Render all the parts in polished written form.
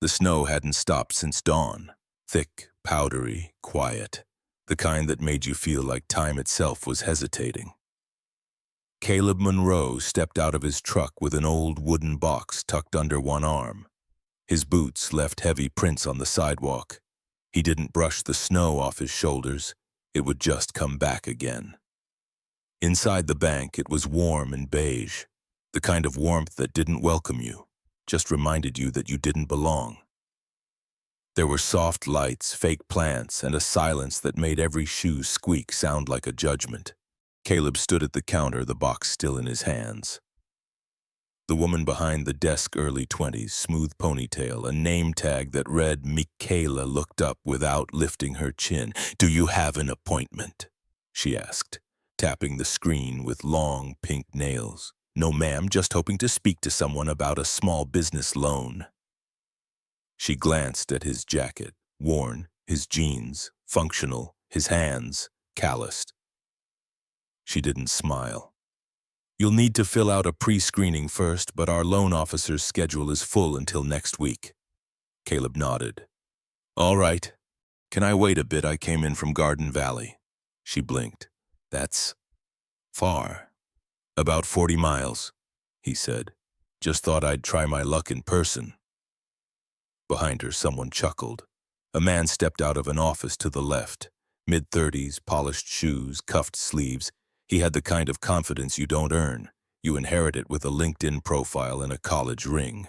The snow hadn't stopped since dawn. Thick, powdery, quiet. The kind that made you feel like time itself was hesitating. Caleb Monroe stepped out of his truck with an old wooden box tucked under one arm. His boots left heavy prints on the sidewalk. He didn't brush the snow off his shoulders. It would just come back again. Inside the bank, it was warm and beige, the kind of warmth that didn't welcome you, just reminded you that you didn't belong. There were soft lights, fake plants, and a silence that made every shoe squeak sound like a judgment. Caleb stood at the counter, the box still in his hands. The woman behind the desk, early 20s, smooth ponytail, a name tag that read Michaela, looked up without lifting her chin. "Do you have an appointment?" she asked, tapping the screen with long pink nails. "No, ma'am, just hoping to speak to someone about a small business loan." She glanced at his jacket, worn, his jeans, functional, his hands, calloused. She didn't smile. "You'll need to fill out a pre-screening first, but our loan officer's schedule is full until next week." Caleb nodded. "All right. Can I wait a bit? I came in from Garden Valley." She blinked. "That's far." "About 40 miles, he said. "Just thought I'd try my luck in person." Behind her, someone chuckled. A man stepped out of an office to the left. Mid-30s, polished shoes, cuffed sleeves. He had the kind of confidence you don't earn. You inherit it with a LinkedIn profile and a college ring.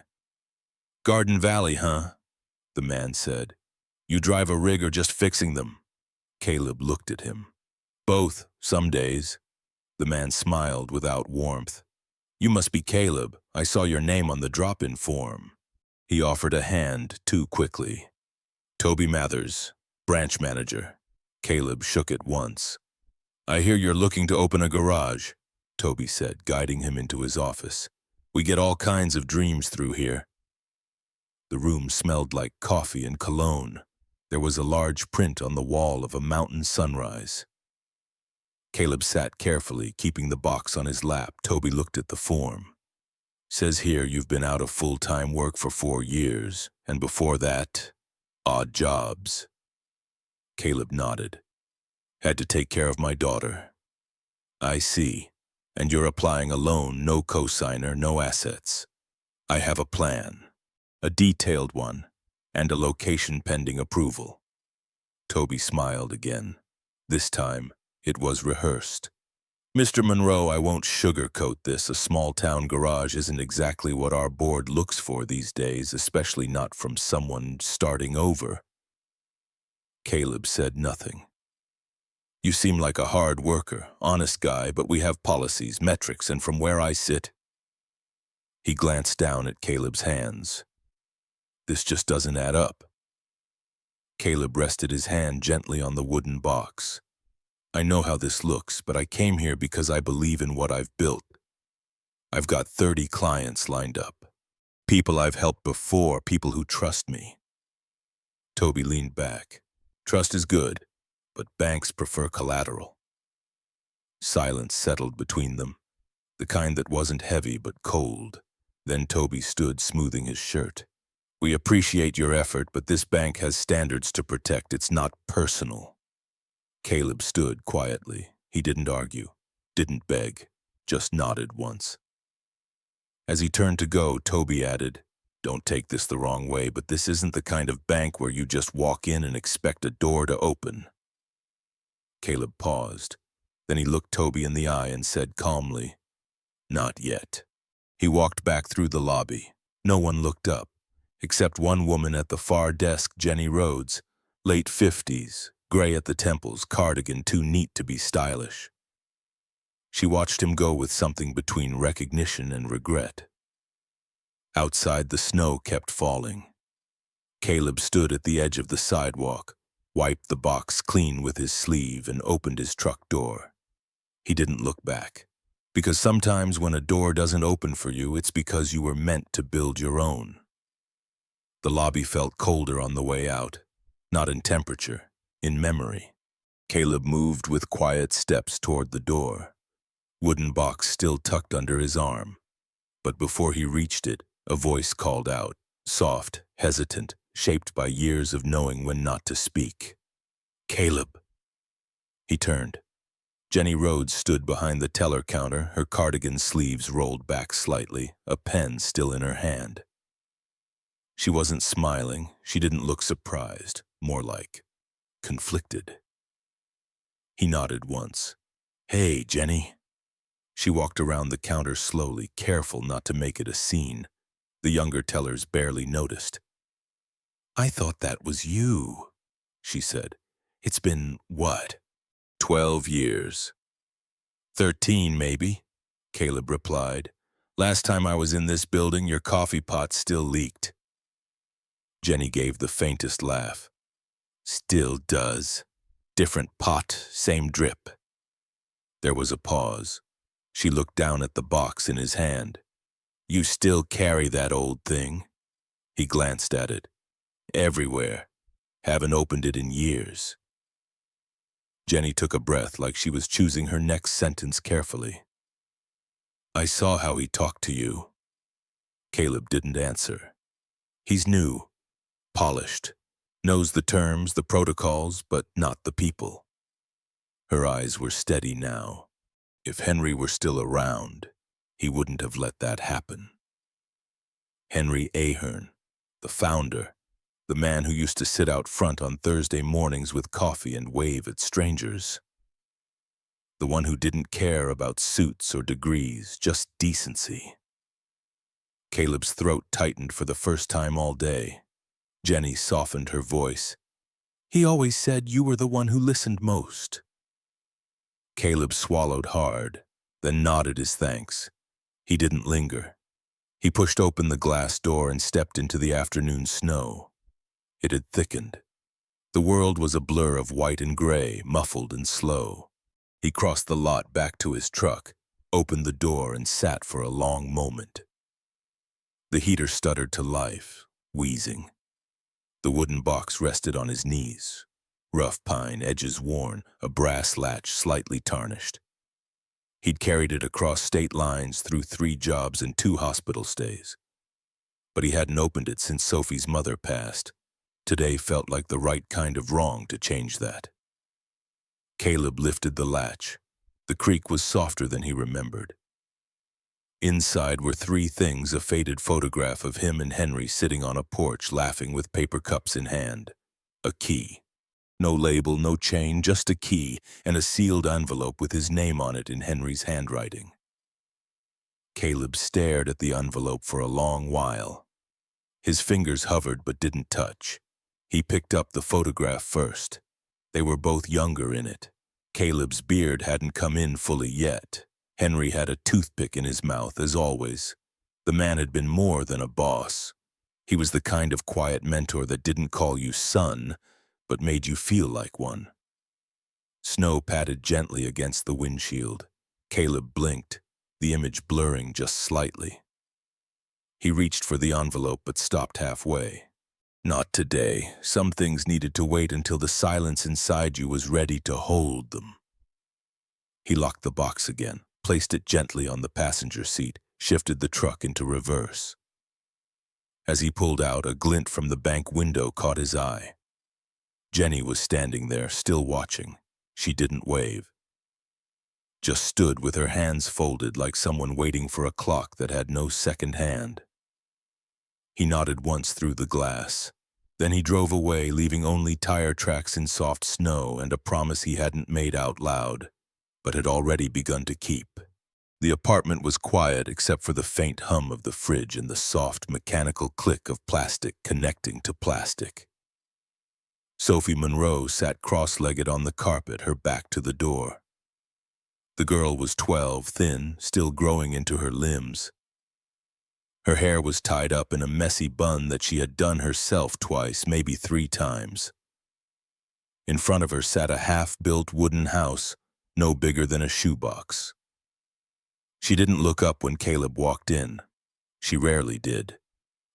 "Garden Valley, huh?" the man said. "You drive a rig or just fixing them?" Caleb looked at him. "Both, some days." The man smiled without warmth. "You must be Caleb. I saw your name on the drop-in form." He offered a hand too quickly. "Toby Mathers, branch manager." Caleb shook it once. "I hear you're looking to open a garage," Toby said, guiding him into his office. "We get all kinds of dreams through here." The room smelled like coffee and cologne. There was a large print on the wall of a mountain sunrise. Caleb sat carefully, keeping the box on his lap. Toby looked at the form. "Says here you've been out of full-time work for 4 years, and before that, odd jobs." Caleb nodded. "Had to take care of my daughter." "I see. And you're applying a loan, no cosigner, no assets." "I have a plan. A detailed one, and a location pending approval." Toby smiled again. This time, it was rehearsed. "Mr. Monroe, I won't sugarcoat this. A small-town garage isn't exactly what our board looks for these days, especially not from someone starting over." Caleb said nothing. "You seem like a hard worker, honest guy, but we have policies, metrics, and from where I sit..." He glanced down at Caleb's hands. "This just doesn't add up." Caleb rested his hand gently on the wooden box. "I know how this looks, but I came here because I believe in what I've built. I've got 30 clients lined up. People I've helped before, people who trust me." Toby leaned back. "Trust is good, but banks prefer collateral." Silence settled between them, the kind that wasn't heavy but cold. Then Toby stood, smoothing his shirt. "We appreciate your effort, but this bank has standards to protect. It's not personal." Caleb stood quietly. He didn't argue, didn't beg, just nodded once. As he turned to go, Toby added, "Don't take this the wrong way, but this isn't the kind of bank where you just walk in and expect a door to open." Caleb paused. Then he looked Toby in the eye and said calmly, "Not yet." He walked back through the lobby. No one looked up, except one woman at the far desk, Jenny Rhodes, late 50s, gray at the temples, cardigan too neat to be stylish. She watched him go with something between recognition and regret. Outside, the snow kept falling. Caleb stood at the edge of the sidewalk, wiped the box clean with his sleeve, and opened his truck door. He didn't look back, because sometimes when a door doesn't open for you, it's because you were meant to build your own. The lobby felt colder on the way out, not in temperature, in memory. Caleb moved with quiet steps toward the door, wooden box still tucked under his arm. But before he reached it, a voice called out, soft, hesitant, shaped by years of knowing when not to speak. "Caleb." He turned. Jenny Rhodes stood behind the teller counter, her cardigan sleeves rolled back slightly, a pen still in her hand. She wasn't smiling, she didn't look surprised, more like conflicted. He nodded once. "Hey, Jenny." She walked around the counter slowly, careful not to make it a scene. The younger tellers barely noticed. "I thought that was you," she said. "It's been, what, 12 years?" 13, maybe, Caleb replied. "Last time I was in this building, your coffee pot still leaked." Jenny gave the faintest laugh. "Still does. Different pot, same drip." There was a pause. She looked down at the box in his hand. "You still carry that old thing?" He glanced at it. "Everywhere. Haven't opened it in years." Jenny took a breath like she was choosing her next sentence carefully. "I saw how he talked to you." Caleb didn't answer. He's new, polished, knows the terms, the protocols, but not the people. Her eyes were steady now. If Henry were still around, he wouldn't have let that happen. Henry Ahern, the founder, the man who used to sit out front on Thursday mornings with coffee and wave at strangers. The one who didn't care about suits or degrees, just decency. Caleb's throat tightened for the first time all day. Jenny softened her voice. "He always said you were the one who listened most." Caleb swallowed hard, then nodded his thanks. He didn't linger. He pushed open the glass door and stepped into the afternoon snow. It had thickened. The world was a blur of white and gray, muffled and slow. He crossed the lot back to his truck, opened the door and sat for a long moment. The heater stuttered to life, wheezing. The wooden box rested on his knees. Rough pine, edges worn, a brass latch slightly tarnished. He'd carried it across state lines through 3 jobs and 2 hospital stays. But he hadn't opened it since Sophie's mother passed. Today felt like the right kind of wrong to change that. Caleb lifted the latch. The creak was softer than he remembered. Inside were 3 things: a faded photograph of him and Henry sitting on a porch laughing with paper cups in hand. A key. No label, no chain, just a key, and a sealed envelope with his name on it in Henry's handwriting. Caleb stared at the envelope for a long while. His fingers hovered but didn't touch. He picked up the photograph first. They were both younger in it. Caleb's beard hadn't come in fully yet. Henry had a toothpick in his mouth, as always. The man had been more than a boss. He was the kind of quiet mentor that didn't call you son, but made you feel like one. Snow patted gently against the windshield. Caleb blinked, the image blurring just slightly. He reached for the envelope but stopped halfway. Not today. Some things needed to wait until the silence inside you was ready to hold them. He locked the box again, placed it gently on the passenger seat, shifted the truck into reverse. As he pulled out, a glint from the bank window caught his eye. Jenny was standing there, still watching. She didn't wave. Just stood with her hands folded like someone waiting for a clock that had no second hand. He nodded once through the glass. Then he drove away, leaving only tire tracks in soft snow and a promise he hadn't made out loud, but had already begun to keep. The apartment was quiet except for the faint hum of the fridge and the soft mechanical click of plastic connecting to plastic. Sophie Monroe sat cross-legged on the carpet, her back to the door. The girl was 12, thin, still growing into her limbs. Her hair was tied up in a messy bun that she had done herself twice, maybe 3 times. In front of her sat a half-built wooden house, no bigger than a shoebox. She didn't look up when Caleb walked in. She rarely did.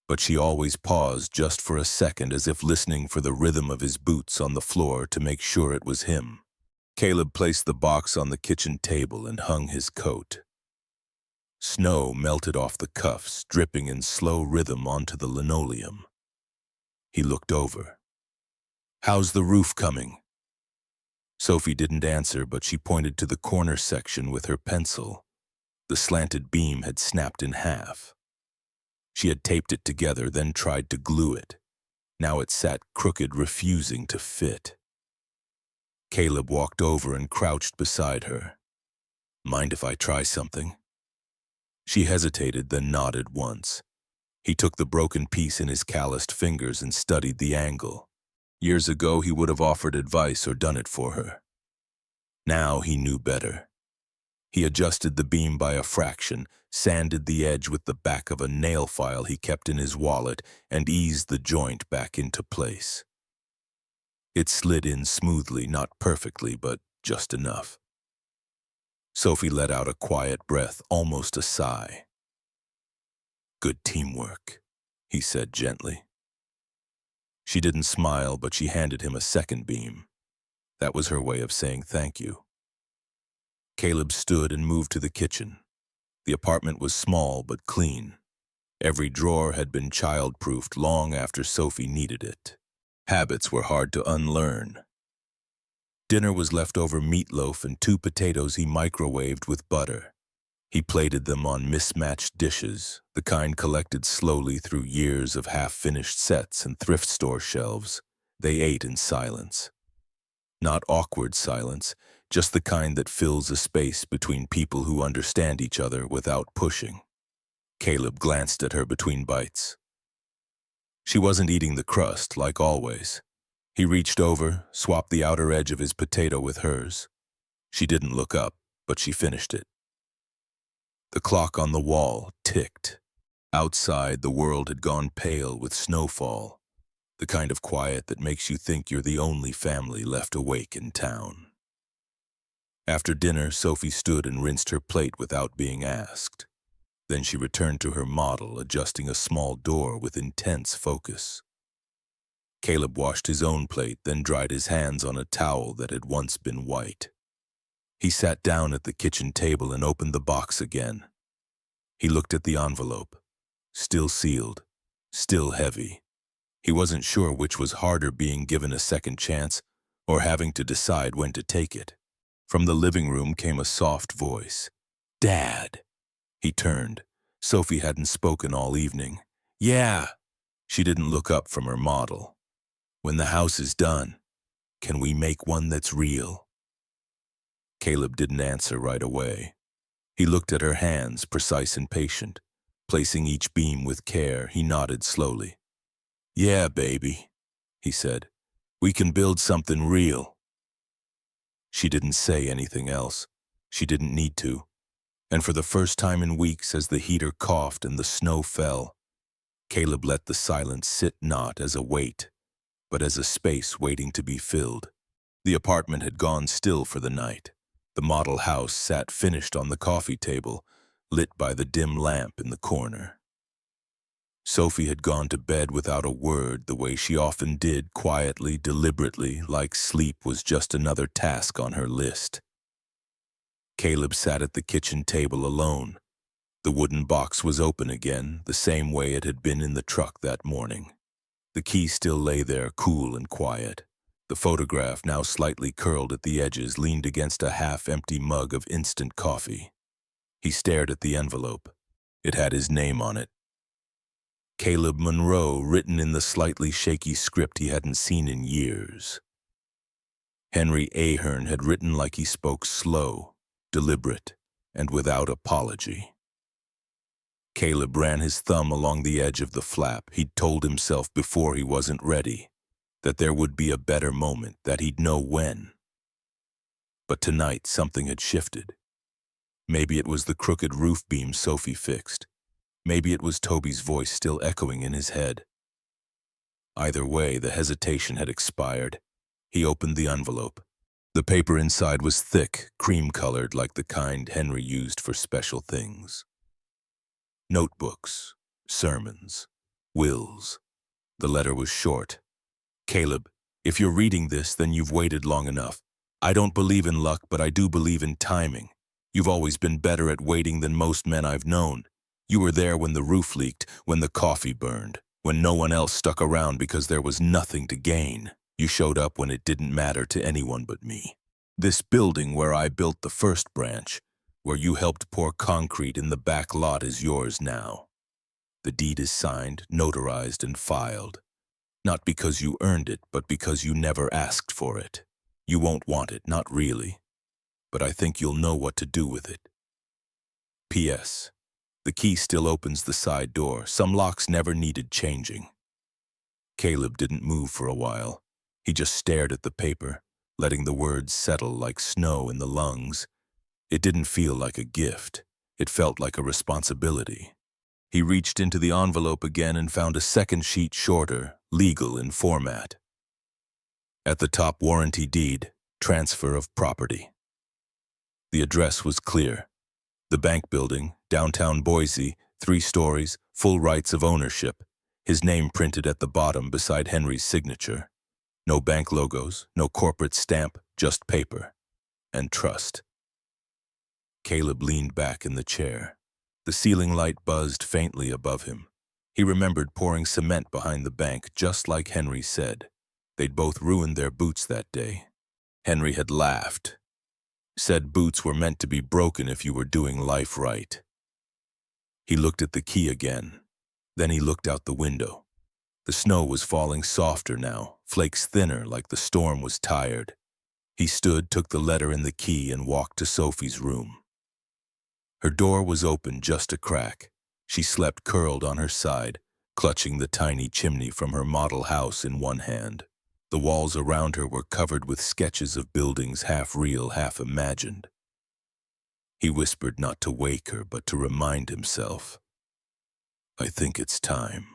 But she always paused just for a second, as if listening for the rhythm of his boots on the floor to make sure it was him. Caleb placed the box on the kitchen table and hung his coat. Snow melted off the cuffs, dripping in slow rhythm onto the linoleum. He looked over. "How's the roof coming?" Sophie didn't answer, but she pointed to the corner section with her pencil. The slanted beam had snapped in half. She had taped it together, then tried to glue it. Now it sat crooked, refusing to fit. Caleb walked over and crouched beside her. "Mind if I try something?" She hesitated, then nodded once. He took the broken piece in his calloused fingers and studied the angle. Years ago, he would have offered advice or done it for her. Now he knew better. He adjusted the beam by a fraction, sanded the edge with the back of a nail file he kept in his wallet, and eased the joint back into place. It slid in smoothly, not perfectly, but just enough. Sophie let out a quiet breath, almost a sigh. "Good teamwork," he said gently. She didn't smile, but she handed him a second beam. That was her way of saying thank you. Caleb stood and moved to the kitchen. The apartment was small but clean. Every drawer had been child-proofed long after Sophie needed it. Habits were hard to unlearn. Dinner was leftover meatloaf and 2 potatoes he microwaved with butter. He plated them on mismatched dishes, the kind collected slowly through years of half-finished sets and thrift store shelves. They ate in silence. Not awkward silence, just the kind that fills a space between people who understand each other without pushing. Caleb glanced at her between bites. She wasn't eating the crust, like always. He reached over, swapped the outer edge of his potato with hers. She didn't look up, but she finished it. The clock on the wall ticked. Outside, the world had gone pale with snowfall, the kind of quiet that makes you think you're the only family left awake in town. After dinner, Sophie stood and rinsed her plate without being asked. Then she returned to her model, adjusting a small door with intense focus. Caleb washed his own plate, then dried his hands on a towel that had once been white. He sat down at the kitchen table and opened the box again. He looked at the envelope. Still sealed, still heavy. He wasn't sure which was harder, being given a second chance or having to decide when to take it. From the living room came a soft voice. "Dad." He turned. Sophie hadn't spoken all evening. "Yeah." She didn't look up from her model. "When the house is done, can we make one that's real?" Caleb didn't answer right away. He looked at her hands, precise and patient. Placing each beam with care, he nodded slowly. "Yeah, baby," he said. "We can build something real." She didn't say anything else. She didn't need to. And for the first time in weeks, as the heater coughed and the snow fell, Caleb let the silence sit not as a weight, but as a space waiting to be filled. The apartment had gone still for the night. The model house sat finished on the coffee table, lit by the dim lamp in the corner. Sophie had gone to bed without a word, the way she often did, quietly, deliberately, like sleep was just another task on her list. Caleb sat at the kitchen table alone. The wooden box was open again, the same way it had been in the truck that morning. The key still lay there, cool and quiet. The photograph, now slightly curled at the edges, leaned against a half-empty mug of instant coffee. He stared at the envelope. It had his name on it. Caleb Monroe, written in the slightly shaky script he hadn't seen in years. Henry Ahern had written like he spoke slow, deliberate, and without apology. Caleb ran his thumb along the edge of the flap. He'd told himself before he wasn't ready, that there would be a better moment, that he'd know when. But tonight something had shifted. Maybe it was the crooked roof beam Sophie fixed. Maybe it was Toby's voice still echoing in his head. Either way, the hesitation had expired. He opened the envelope. The paper inside was thick, cream-colored, like the kind Henry used for special things. Notebooks, sermons, wills. The letter was short. "Caleb, if you're reading this, then you've waited long enough. I don't believe in luck, but I do believe in timing. You've always been better at waiting than most men I've known. You were there when the roof leaked, when the coffee burned. When no one else stuck around because there was nothing to gain, you showed up when it didn't matter to anyone but me. This building where I built the first branch, where you helped pour concrete in the back lot, is yours now. The deed is signed, notarized, and filed. Not because you earned it, but because you never asked for it. You won't want it, not really. But I think you'll know what to do with it. P.S. The key still opens the side door. Some locks never needed changing. Caleb didn't move for a while. He just stared at the paper, letting the words settle like snow in the lungs. It didn't feel like a gift. It felt like a responsibility. He reached into the envelope again and found a second sheet shorter, legal in format. At the top, warranty deed, transfer of property. The address was clear. The bank building, downtown Boise, 3 stories, full rights of ownership. His name printed at the bottom beside Henry's signature. No bank logos, no corporate stamp, just paper. And trust. Caleb leaned back in the chair. The ceiling light buzzed faintly above him. He remembered pouring cement behind the bank, just like Henry said. They'd both ruined their boots that day. Henry had laughed. Said boots were meant to be broken if you were doing life right. He looked at the key again. Then he looked out the window. The snow was falling softer now, flakes thinner like the storm was tired. He stood, took the letter and the key, and walked to Sophie's room. Her door was open just a crack. She slept curled on her side, clutching the tiny chimney from her model house in one hand. The walls around her were covered with sketches of buildings half real, half imagined. He whispered not to wake her, but to remind himself. I think it's time.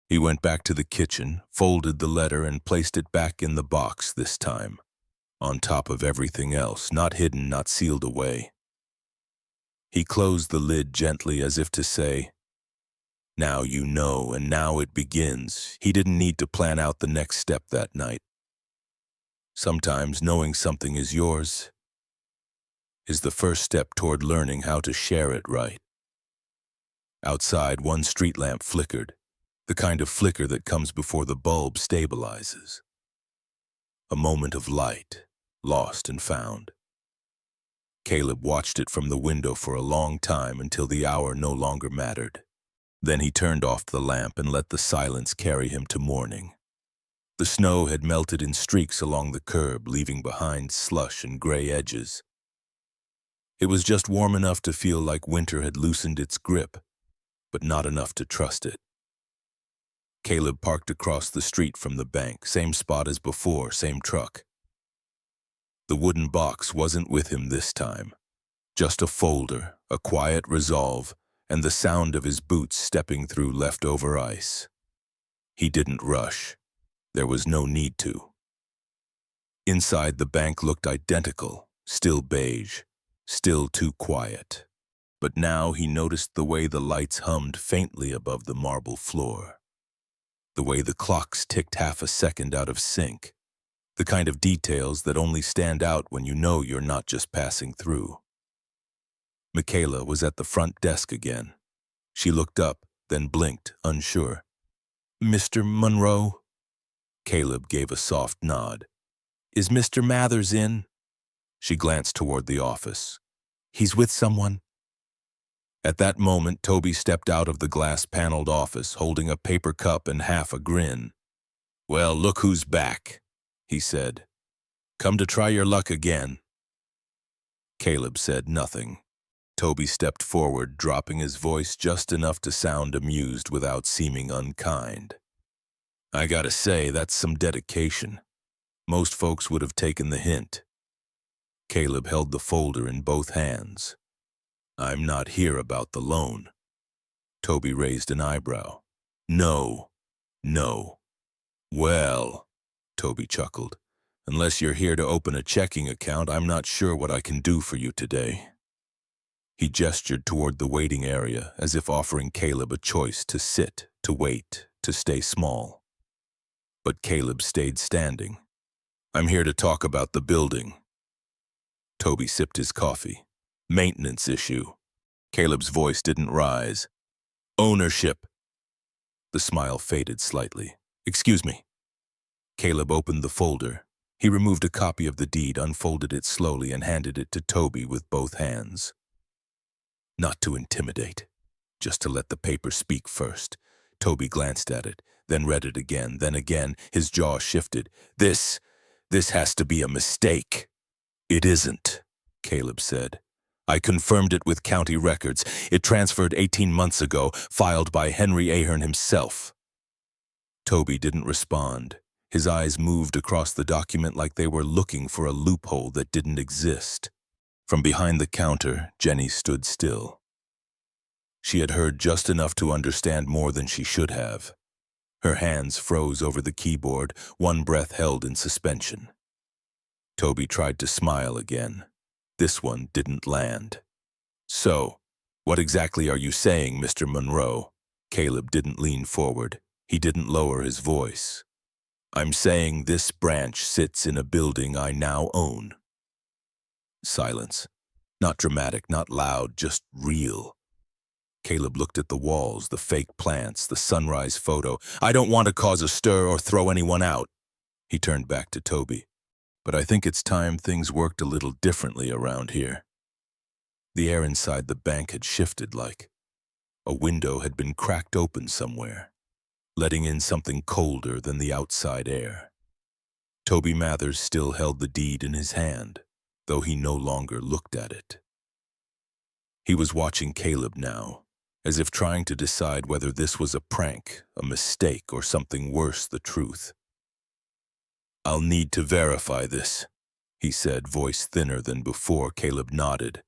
He went back to the kitchen, folded the letter, and placed it back in the box this time, on top of everything else, not hidden, not sealed away. He closed the lid gently as if to say, now you know, and now it begins. He didn't need to plan out the next step that night. Sometimes knowing something is yours is the first step toward learning how to share it right. Outside, one street lamp flickered, the kind of flicker that comes before the bulb stabilizes. A moment of light, lost and found. Caleb watched it from the window for a long time until the hour no longer mattered. Then he turned off the lamp and let the silence carry him to morning. The snow had melted in streaks along the curb, leaving behind slush and gray edges. It was just warm enough to feel like winter had loosened its grip, but not enough to trust it. Caleb parked across the street from the bank, same spot as before, same truck. The wooden box wasn't with him this time. Just a folder, a quiet resolve, and the sound of his boots stepping through leftover ice. He didn't rush. There was no need to. Inside, the bank looked identical, still beige, still too quiet. But now he noticed the way the lights hummed faintly above the marble floor. The way the clocks ticked half a second out of sync. The kind of details that only stand out when you know you're not just passing through. Michaela was at the front desk again. She looked up, then blinked, unsure. Mr. Monroe? Caleb gave a soft nod. Is Mr. Mathers in? She glanced toward the office. He's with someone. At that moment, Toby stepped out of the glass-paneled office, holding a paper cup and half a grin. Well, look who's back, he said. Come to try your luck again. Caleb said nothing. Toby stepped forward, dropping his voice just enough to sound amused without seeming unkind. I gotta say, that's some dedication. Most folks would have taken the hint. Caleb held the folder in both hands. I'm not here about the loan. Toby raised an eyebrow. No. Well, Toby chuckled. Unless you're here to open a checking account, I'm not sure what I can do for you today. He gestured toward the waiting area, as if offering Caleb a choice to sit, to wait, to stay small. But Caleb stayed standing. I'm here to talk about the building. Toby sipped his coffee. Maintenance issue. Caleb's voice didn't rise. Ownership. The smile faded slightly. "Excuse me." Caleb opened the folder. He removed a copy of the deed, unfolded it slowly, and handed it to Toby with both hands. Not to intimidate, just to let the paper speak first. Toby glanced at it, then read it again, then again. His jaw shifted. This has to be a mistake." "It isn't," Caleb said. "I confirmed it with county records. It transferred 18 months ago, filed by Henry Ahern himself." Toby didn't respond. His eyes moved across the document like they were looking for a loophole that didn't exist. From behind the counter, Jenny stood still. She had heard just enough to understand more than she should have. Her hands froze over the keyboard, one breath held in suspension. Toby tried to smile again. This one didn't land. "So, what exactly are you saying, Mr. Monroe?" Caleb didn't lean forward. He didn't lower his voice. "I'm saying this branch sits in a building I now own." Silence. Not dramatic, not loud, just real. Caleb looked at the walls, the fake plants, the sunrise photo. "I don't want to cause a stir or throw anyone out." He turned back to Toby. "But I think it's time things worked a little differently around here." The air inside the bank had shifted, like a window had been cracked open somewhere, letting in something colder than the outside air. Toby Mathers still held the deed in his hand, though he no longer looked at it. He was watching Caleb now, as if trying to decide whether this was a prank, a mistake, or something worse, the truth. "I'll need to verify this," he said, voice thinner than before. Caleb nodded.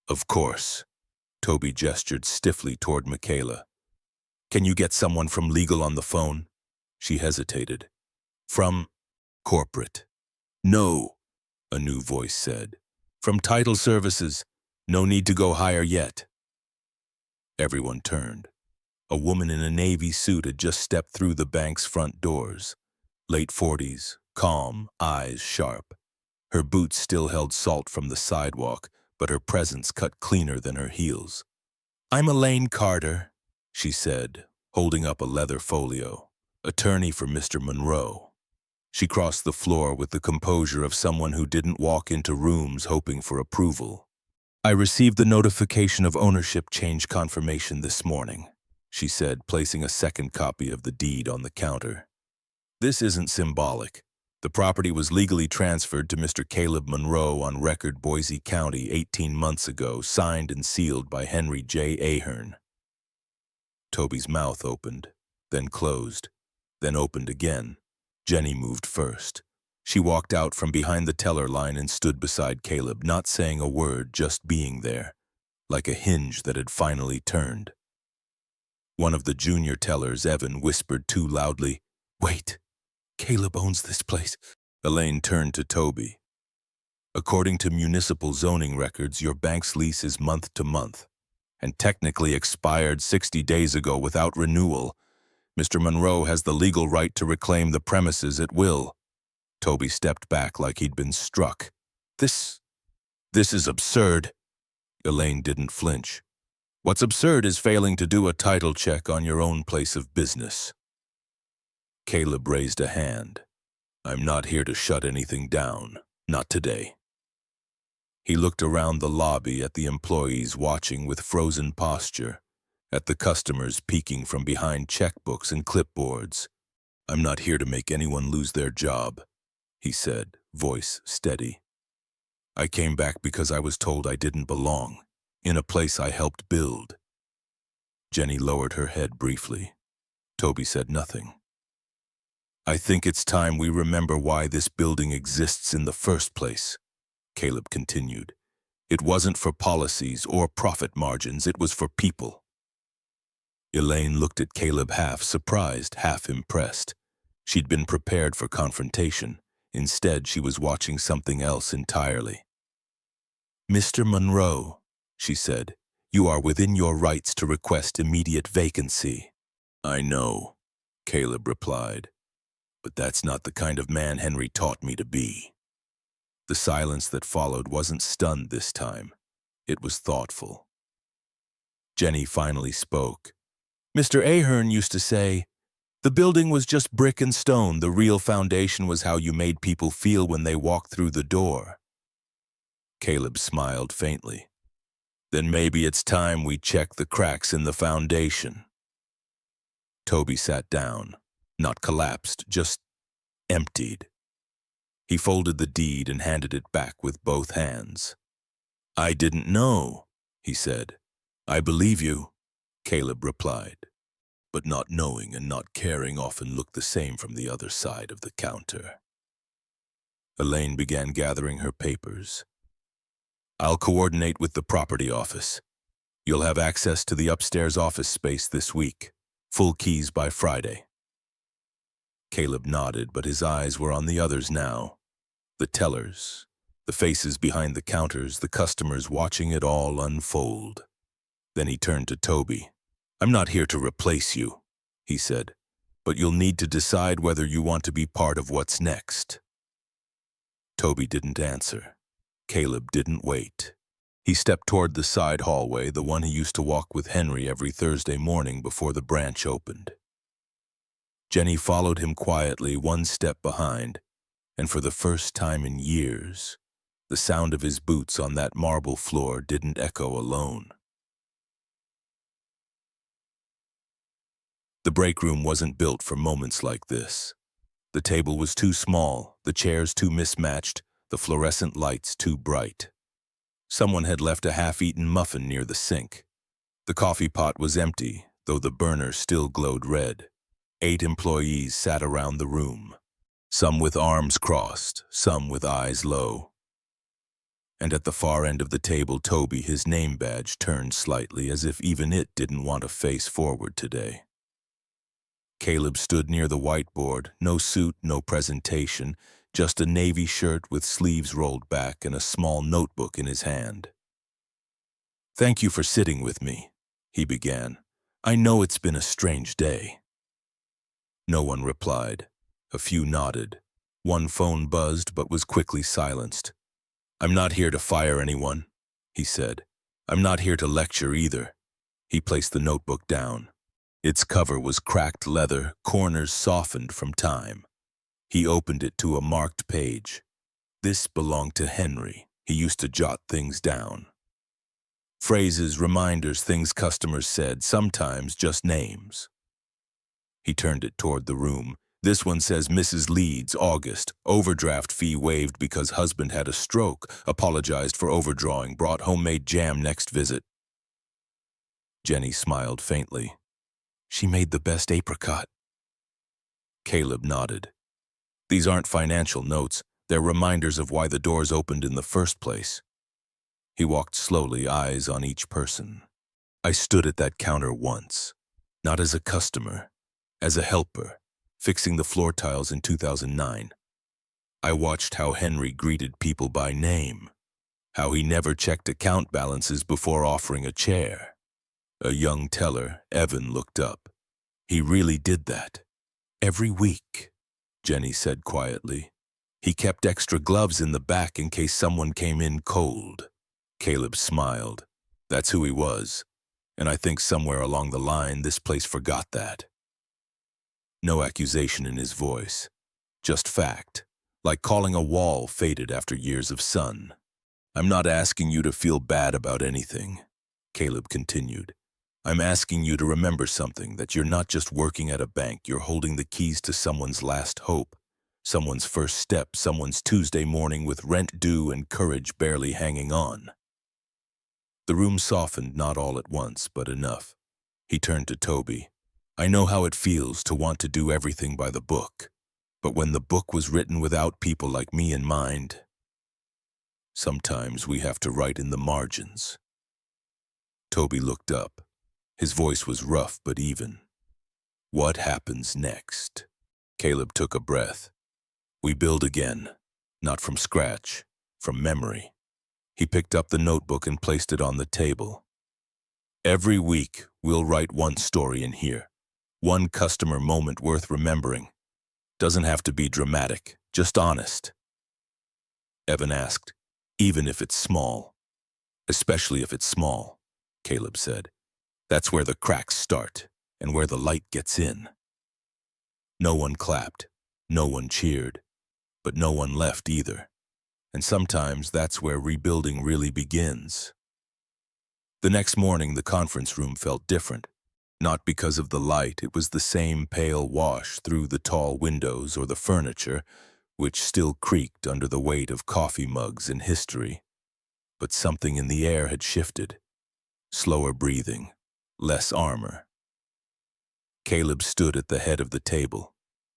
"Of course." Toby gestured stiffly toward Michaela. "Can you get someone from legal on the phone?" She hesitated. "From corporate." "No," a new voice said. "From title services. No need to go higher yet." Everyone turned. A woman in a navy suit had just stepped through the bank's front doors. Late 40s, calm, eyes sharp. Her boots still held salt from the sidewalk, but her presence cut cleaner than her heels. "I'm Elaine Carter," she said, holding up a leather folio. "Attorney for Mr. Monroe." She crossed the floor with the composure of someone who didn't walk into rooms hoping for approval. "I received the notification of ownership change confirmation this morning," she said, placing a second copy of the deed on the counter. "This isn't symbolic. The property was legally transferred to Mr. Caleb Monroe on record, Boise County, 18 months ago, signed and sealed by Henry J. Ahern." Toby's mouth opened, then closed, then opened again. Jenny moved first. She walked out from behind the teller line and stood beside Caleb, not saying a word, just being there, like a hinge that had finally turned. One of the junior tellers, Evan, whispered too loudly, "Wait. Caleb owns this place." Elaine turned to Toby. "According to municipal zoning records, your bank's lease is month to month, and technically expired 60 days ago without renewal. Mr. Monroe has the legal right to reclaim the premises at will." Toby stepped back like he'd been struck. This is absurd." Elaine didn't flinch. "What's absurd is failing to do a title check on your own place of business." Caleb raised a hand. "I'm not here to shut anything down. Not today." He looked around the lobby at the employees watching with frozen posture, at the customers peeking from behind checkbooks and clipboards. "I'm not here to make anyone lose their job," he said, voice steady. "I came back because I was told I didn't belong, in a place I helped build." Jenny lowered her head briefly. Toby said nothing. "I think it's time we remember why this building exists in the first place," Caleb continued. "It wasn't for policies or profit margins, it was for people." Elaine looked at Caleb, half surprised, half impressed. She'd been prepared for confrontation. Instead, she was watching something else entirely. "Mr. Monroe," she said, "you are within your rights to request immediate vacancy." "I know," Caleb replied. "But that's not the kind of man Henry taught me to be." The silence that followed wasn't stunned this time. It was thoughtful. Jenny finally spoke. Mr. Ahern used to say, the building was just brick and stone. The real foundation was how you made people feel when they walked through the door. Caleb smiled faintly. Then maybe it's time we check the cracks in the foundation. Toby sat down, not collapsed, just emptied. He folded the deed and handed it back with both hands. I didn't know, he said. I believe you, Caleb replied. But not knowing and not caring often look the same from the other side of the counter. Elaine began gathering her papers. I'll coordinate with the property office. You'll have access to the upstairs office space this week. Full keys by Friday. Caleb nodded, but his eyes were on the others now. The tellers, the faces behind the counters, the customers watching it all unfold. Then he turned to Toby. I'm not here to replace you, he said, but you'll need to decide whether you want to be part of what's next. Toby didn't answer. Caleb didn't wait. He stepped toward the side hallway, the one he used to walk with Henry every Thursday morning before the branch opened. Jenny followed him quietly, one step behind, and for the first time in years, the sound of his boots on that marble floor didn't echo alone. The break room wasn't built for moments like this. The table was too small, the chairs too mismatched, the fluorescent lights too bright. Someone had left a half-eaten muffin near the sink. The coffee pot was empty, though the burner still glowed red. 8 employees sat around the room, some with arms crossed, some with eyes low. And at the far end of the table, Toby, his name badge turned slightly, as if even it didn't want to face forward today. Caleb stood near the whiteboard, no suit, no presentation, just a navy shirt with sleeves rolled back and a small notebook in his hand. Thank you for sitting with me, he began. I know it's been a strange day. No one replied. A few nodded. One phone buzzed but was quickly silenced. I'm not here to fire anyone, he said. I'm not here to lecture either. He placed the notebook down. Its cover was cracked leather, corners softened from time. He opened it to a marked page. This belonged to Henry. He used to jot things down. Phrases, reminders, things customers said, sometimes just names. He turned it toward the room. This one says Mrs. Leeds, August. Overdraft fee waived because husband had a stroke. Apologized for overdrawing. Brought homemade jam next visit. Jenny smiled faintly. She made the best apricot. Caleb nodded. These aren't financial notes. They're reminders of why the doors opened in the first place. He walked slowly, eyes on each person. I stood at that counter once, not as a customer, as a helper, fixing the floor tiles in 2009. I watched how Henry greeted people by name, how he never checked account balances before offering a chair. A young teller, Evan, looked up. He really did that. Every week, Jenny said quietly. He kept extra gloves in the back in case someone came in cold. Caleb smiled. That's who he was. And I think somewhere along the line, this place forgot that. No accusation in his voice. Just fact. Like calling a wall faded after years of sun. I'm not asking you to feel bad about anything, Caleb continued. I'm asking you to remember something, that you're not just working at a bank, you're holding the keys to someone's last hope, someone's first step, someone's Tuesday morning with rent due and courage barely hanging on. The room softened, not all at once, but enough. He turned to Toby. I know how it feels to want to do everything by the book, but when the book was written without people like me in mind, sometimes we have to write in the margins. Toby looked up. His voice was rough but even. What happens next? Caleb took a breath. We build again, not from scratch, from memory. He picked up the notebook and placed it on the table. Every week, we'll write one story in here. One customer moment worth remembering. Doesn't have to be dramatic, just honest. Evan asked, even if it's small. Especially if it's small, Caleb said. That's where the cracks start. and where the light gets in. No one clapped, no one cheered, but no one left either. And sometimes that's where rebuilding really begins. The next morning, the conference room felt different. Not because of the light, it was the same pale wash through the tall windows or the furniture, which still creaked under the weight of coffee mugs and history. But something in the air had shifted. Slower breathing, less armor. Caleb stood at the head of the table.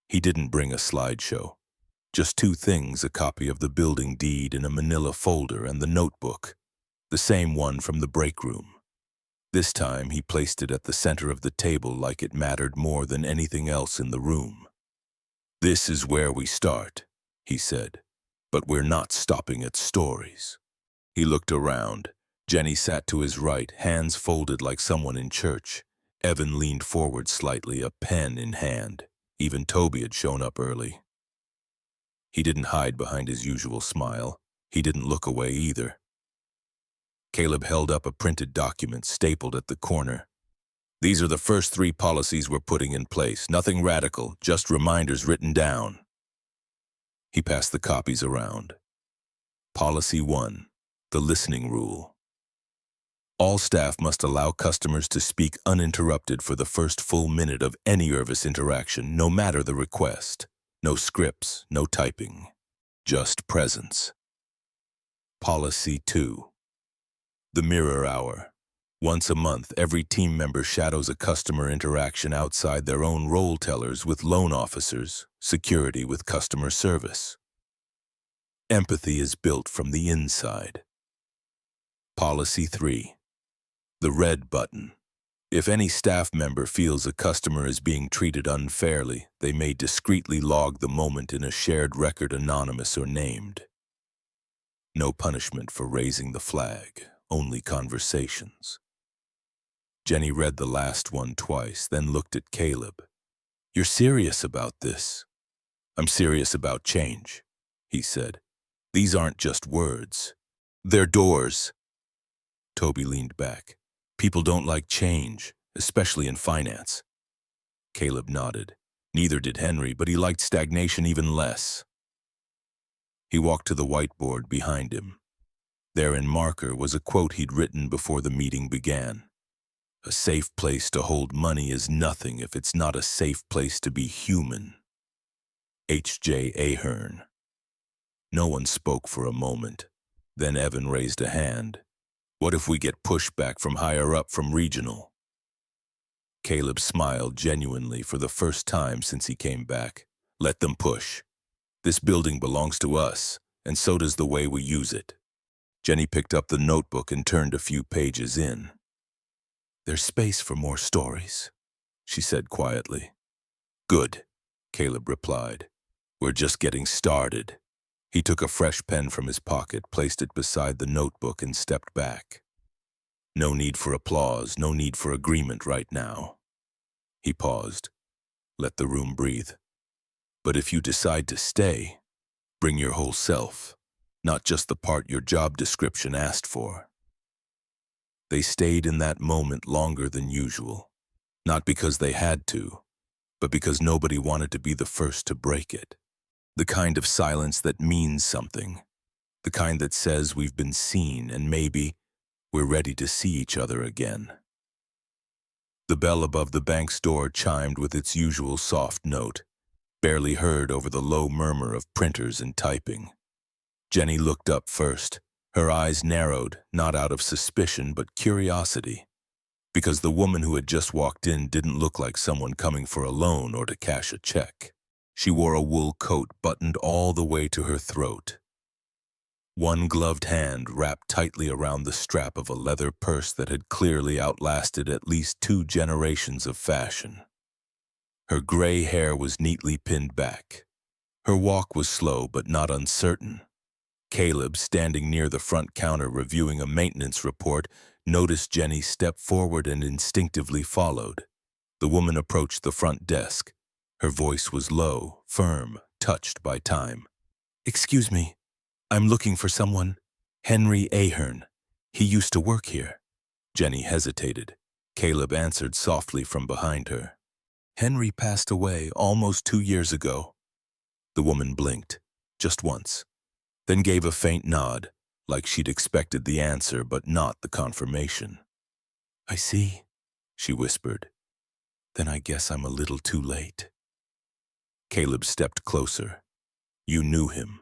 He didn't bring a slideshow. Just two things, a copy of the building deed in a manila folder and the notebook, the same one from the break room. This time he placed it at the center of the table like it mattered more than anything else in the room. "This is where we start," he said, "but we're not stopping at stories." He looked around. Jenny sat to his right, hands folded like someone in church. Evan leaned forward slightly, a pen in hand. Even Toby had shown up early. He didn't hide behind his usual smile. He didn't look away either. Caleb held up a printed document stapled at the corner. "These are the first 3 policies we're putting in place. Nothing radical, just reminders written down." He passed the copies around. Policy 1, the listening rule. All staff must allow customers to speak uninterrupted for the first full minute of any Irvis interaction, no matter the request. No scripts, no typing, just presence. Policy 2, the mirror hour. Once a month, every team member shadows a customer interaction outside their own role tellers with loan officers, security with customer service. Empathy is built from the inside. Policy 3, the red button. If any staff member feels a customer is being treated unfairly, they may discreetly log the moment in a shared record, anonymous or named. No punishment for raising the flag, only conversations. Jenny read the last one twice, then looked at Caleb. "You're serious about this?" "I'm serious about change," he said. "These aren't just words. They're doors." Toby leaned back. "People don't like change, especially in finance." Caleb nodded. Neither did Henry, but he liked stagnation even less. He walked to the whiteboard behind him. There in marker was a quote he'd written before the meeting began. "A safe place to hold money is nothing if it's not a safe place to be human." H.J. Ahern. No one spoke for a moment. Then Evan raised a hand. "What if we get pushback from higher up, from regional?" Caleb smiled genuinely for the first time since he came back. "Let them push. This building belongs to us, and so does the way we use it." Jenny picked up the notebook and turned a few pages in. "There's space for more stories," she said quietly. "Good," Caleb replied. "We're just getting started." He took a fresh pen from his pocket, placed it beside the notebook, and stepped back. "No need for applause, no need for agreement right now." He paused. "Let the room breathe. But if you decide to stay, bring your whole self, not just the part your job description asked for." They stayed in that moment longer than usual, not because they had to, but because nobody wanted to be the first to break it. The kind of silence that means something, the kind that says we've been seen and maybe we're ready to see each other again. The bell above the bank's door chimed with its usual soft note, barely heard over the low murmur of printers and typing. Jenny looked up first. Her eyes narrowed, not out of suspicion but curiosity, because the woman who had just walked in didn't look like someone coming for a loan or to cash a check. She wore a wool coat buttoned all the way to her throat. One gloved hand wrapped tightly around the strap of a leather purse that had clearly outlasted at least 2 generations of fashion. Her gray hair was neatly pinned back. Her walk was slow but not uncertain. Caleb, standing near the front counter reviewing a maintenance report, noticed Jenny step forward and instinctively followed. The woman approached the front desk. Her voice was low, firm, touched by time. "Excuse me, I'm looking for someone. Henry Ahern. He used to work here." Jenny hesitated. Caleb answered softly from behind her. Henry passed away almost 2 years ago. The woman blinked, just once, then gave a faint nod, like she'd expected the answer but not the confirmation. I see, she whispered. Then I guess I'm a little too late. Caleb stepped closer. You knew him.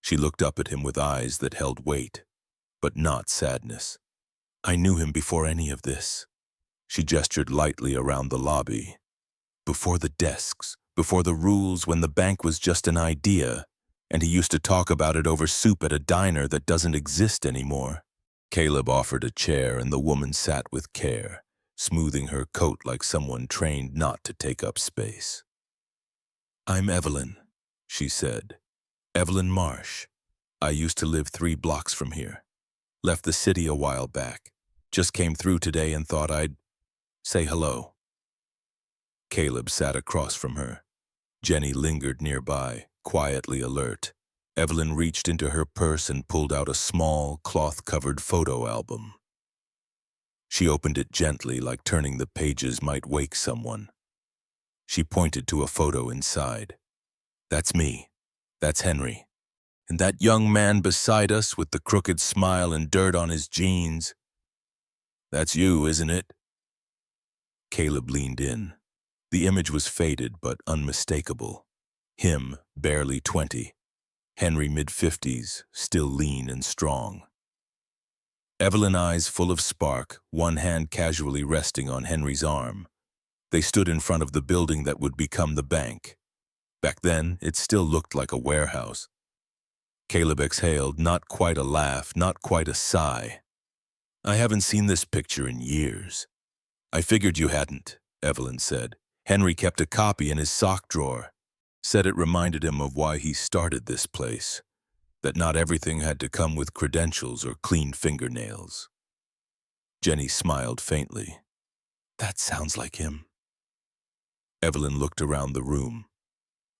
She looked up at him with eyes that held weight, but not sadness. I knew him before any of this. She gestured lightly around the lobby. Before the desks, before the rules, when the bank was just an idea, and he used to talk about it over soup at a diner that doesn't exist anymore. Caleb offered a chair and the woman sat with care, smoothing her coat like someone trained not to take up space. I'm Evelyn, she said. Evelyn Marsh. I used to live 3 blocks from here. Left the city a while back. Just came through today and thought I'd say hello. Caleb sat across from her. Jenny lingered nearby, quietly alert. Evelyn reached into her purse and pulled out a small, cloth-covered photo album. She opened it gently, like turning the pages might wake someone. She pointed to a photo inside. That's me. That's Henry. And that young man beside us with the crooked smile and dirt on his jeans. That's you, isn't it? Caleb leaned in. The image was faded but unmistakable. Him, barely 20. Henry, mid-50s, still lean and strong. Evelyn, eyes full of spark, one hand casually resting on Henry's arm. They stood in front of the building that would become the bank. Back then, it still looked like a warehouse. Caleb exhaled, not quite a laugh, not quite a sigh. I haven't seen this picture in years. I figured you hadn't, Evelyn said. Henry kept a copy in his sock drawer. Said it reminded him of why he started this place. That not everything had to come with credentials or clean fingernails. Jenny smiled faintly. That sounds like him. Evelyn looked around the room.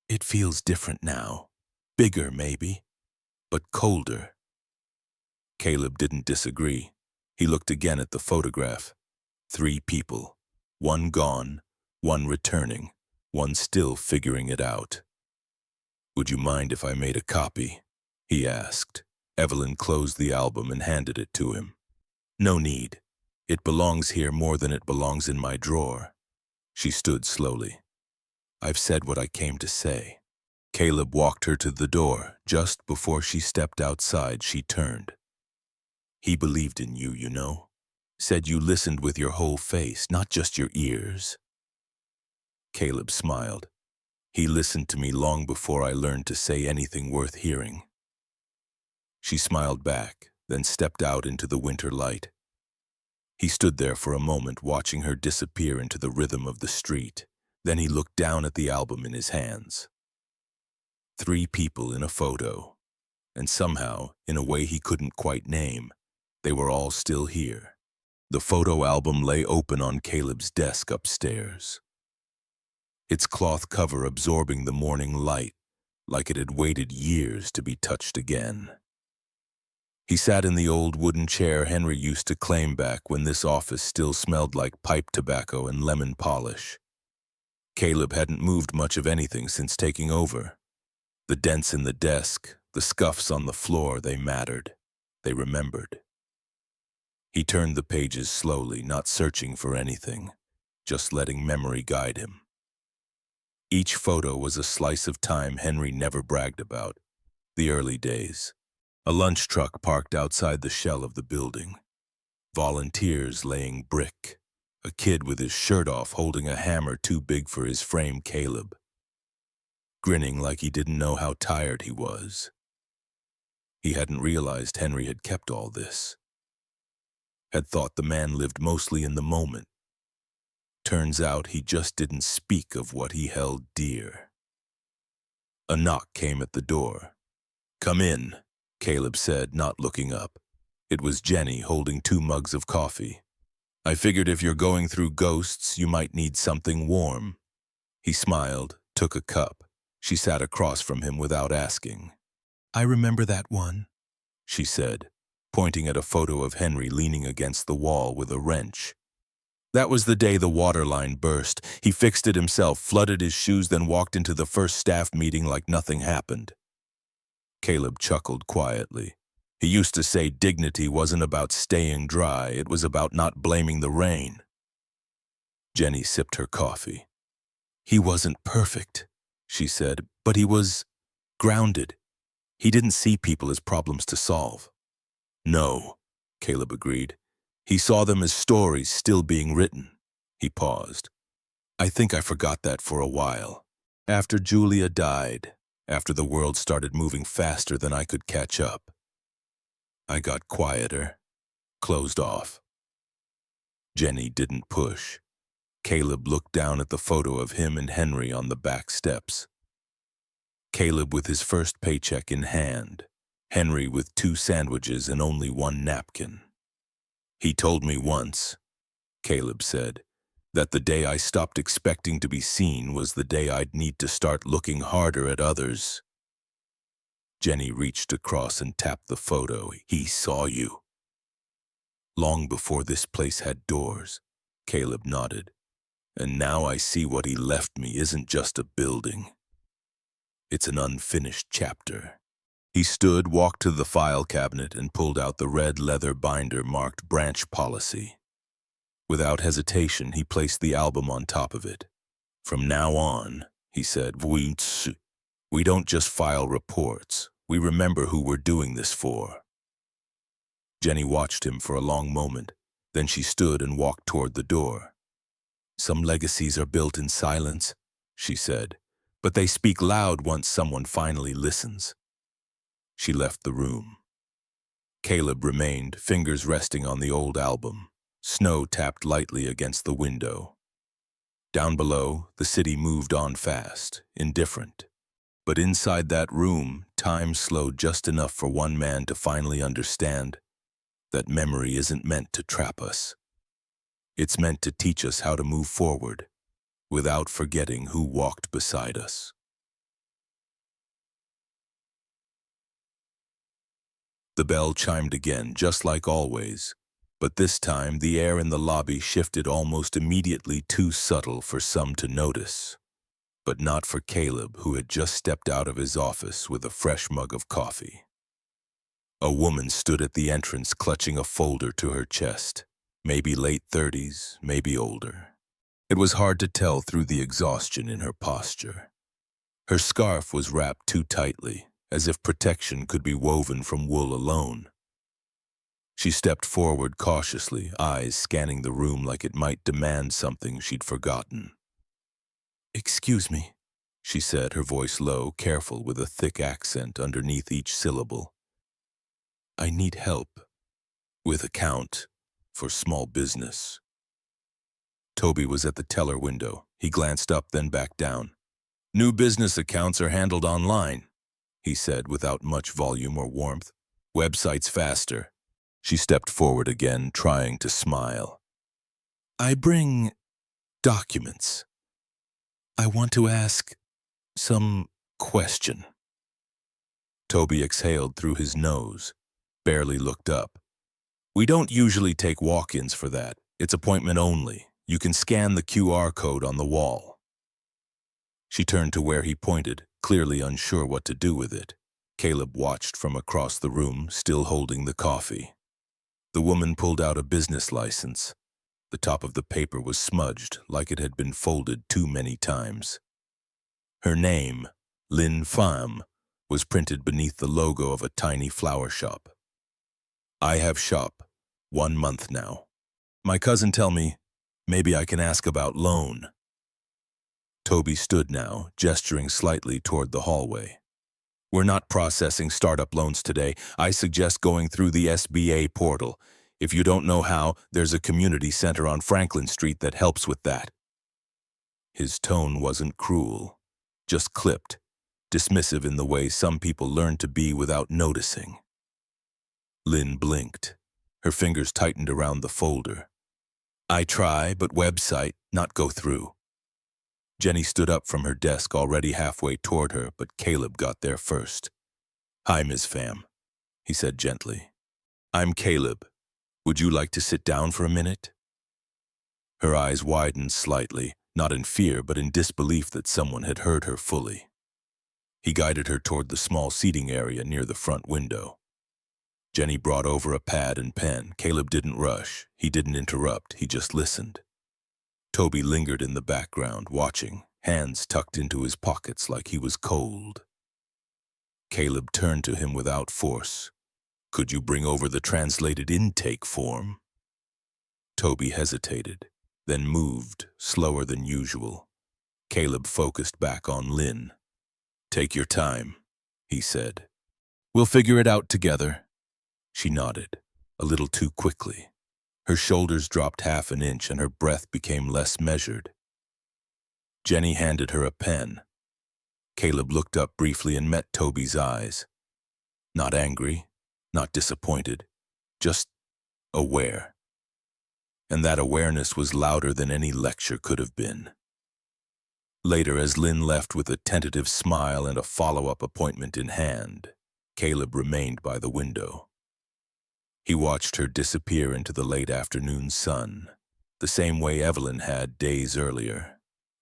It feels different now. Bigger, maybe, but colder. Caleb didn't disagree. He looked again at the photograph. 3 people. 1 gone, 1 returning, 1 still figuring it out. Would you mind if I made a copy? He asked. Evelyn closed the album and handed it to him. No need. It belongs here more than it belongs in my drawer. She stood slowly. I've said what I came to say. Caleb walked her to the door. Just before she stepped outside, she turned. He believed in you, you know. Said you listened with your whole face, not just your ears. Caleb smiled. He listened to me long before I learned to say anything worth hearing. She smiled back, then stepped out into the winter light. He stood there for a moment, watching her disappear into the rhythm of the street. Then he looked down at the album in his hands. 3 people in a photo, and somehow, in a way he couldn't quite name, they were all still here. The photo album lay open on Caleb's desk upstairs. Its cloth cover absorbing the morning light, like it had waited years to be touched again. He sat in the old wooden chair Henry used to claim back when this office still smelled like pipe tobacco and lemon polish. Caleb hadn't moved much of anything since taking over. The dents in the desk, the scuffs on the floor, they mattered. They remembered. He turned the pages slowly, not searching for anything, just letting memory guide him. Each photo was a slice of time Henry never bragged about. The early days. A lunch truck parked outside the shell of the building. Volunteers laying brick. A kid with his shirt off holding a hammer too big for his frame, Caleb. Grinning like he didn't know how tired he was. He hadn't realized Henry had kept all this. Had thought the man lived mostly in the moment. Turns out he just didn't speak of what he held dear. A knock came at the door. Come in, Caleb said, not looking up. It was Jenny holding 2 mugs of coffee. I figured if you're going through ghosts, you might need something warm. He smiled, took a cup. She sat across from him without asking. I remember that one, she said, pointing at a photo of Henry leaning against the wall with a wrench. That was the day the water line burst. He fixed it himself, flooded his shoes, then walked into the first staff meeting like nothing happened. Caleb chuckled quietly. He used to say dignity wasn't about staying dry, it was about not blaming the rain. Jenny sipped her coffee. He wasn't perfect, she said, but he was grounded. He didn't see people as problems to solve. No, Caleb agreed. He saw them as stories still being written. He paused. I think I forgot that for a while. After Julia died, after the world started moving faster than I could catch up, I got quieter, closed off. Jenny didn't push. Caleb looked down at the photo of him and Henry on the back steps. Caleb with his first paycheck in hand, Henry with 2 sandwiches and only 1 napkin. He told me once, Caleb said, that the day I stopped expecting to be seen was the day I'd need to start looking harder at others. Jenny reached across and tapped the photo. He saw you. Long before this place had doors, Caleb nodded. And now I see what he left me isn't just a building. It's an unfinished chapter. He stood, walked to the file cabinet, and pulled out the red leather binder marked Branch Policy. Without hesitation, he placed the album on top of it. From now on, he said, we don't just file reports. We remember who we're doing this for. Jenny watched him for a long moment. Then she stood and walked toward the door. Some legacies are built in silence, she said, but they speak loud once someone finally listens. She left the room. Caleb remained, fingers resting on the old album. Snow tapped lightly against the window. Down below, the city moved on fast, indifferent. But inside that room, time slowed just enough for one man to finally understand that memory isn't meant to trap us. It's meant to teach us how to move forward without forgetting who walked beside us. The bell chimed again, just like always, but this time the air in the lobby shifted almost immediately, too subtle for some to notice. But not for Caleb, who had just stepped out of his office with a fresh mug of coffee. A woman stood at the entrance clutching a folder to her chest. Maybe late 30s, maybe older. It was hard to tell through the exhaustion in her posture. Her scarf was wrapped too tightly, as if protection could be woven from wool alone. She stepped forward cautiously, eyes scanning the room like it might demand something she'd forgotten. "Excuse me," she said, her voice low, careful, with a thick accent underneath each syllable. "I need help with account for small business." Toby was at the teller window. He glanced up, then back down. "New business accounts are handled online," he said without much volume or warmth. "Website's faster." She stepped forward again, trying to smile. "I bring documents. I want to ask some question." Toby exhaled through his nose, barely looked up. "We don't usually take walk-ins for that. It's appointment only. You can scan the QR code on the wall." She turned to where he pointed, clearly unsure what to do with it. Caleb watched from across the room, still holding the coffee. The woman pulled out a business license. The top of the paper was smudged, like it had been folded too many times. Her name, Lynn Pham, was printed beneath the logo of a tiny flower shop. "I have shop 1 month now. My cousin tell me maybe I can ask about loan." Toby stood now, gesturing slightly toward the hallway. "We're not processing startup loans today. I suggest going through the SBA portal. If you don't know how, there's a community center on Franklin Street that helps with that." His tone wasn't cruel, just clipped, dismissive in the way some people learn to be without noticing. Lynn blinked. Her fingers tightened around the folder. "I try, but website, not go through." Jenny stood up from her desk, already halfway toward her, but Caleb got there first. "Hi, Ms. Pham," he said gently. "I'm Caleb. Would you like to sit down for a minute?" Her eyes widened slightly, not in fear but in disbelief that someone had heard her fully. He guided her toward the small seating area near the front window. Jenny brought over a pad and pen. Caleb didn't rush. He didn't interrupt. He just listened. Toby lingered in the background, watching, hands tucked into his pockets like he was cold. Caleb turned to him without force. "Could you bring over the translated intake form?" Toby hesitated, then moved, slower than usual. Caleb focused back on Lynn. "Take your time," he said. "We'll figure it out together." She nodded, a little too quickly. Her shoulders dropped half an inch and her breath became less measured. Jenny handed her a pen. Caleb looked up briefly and met Toby's eyes. Not angry, not disappointed, just aware. And that awareness was louder than any lecture could have been. Later, as Lynn left with a tentative smile and a follow-up appointment in hand, Caleb remained by the window. He watched her disappear into the late afternoon sun, the same way Evelyn had days earlier.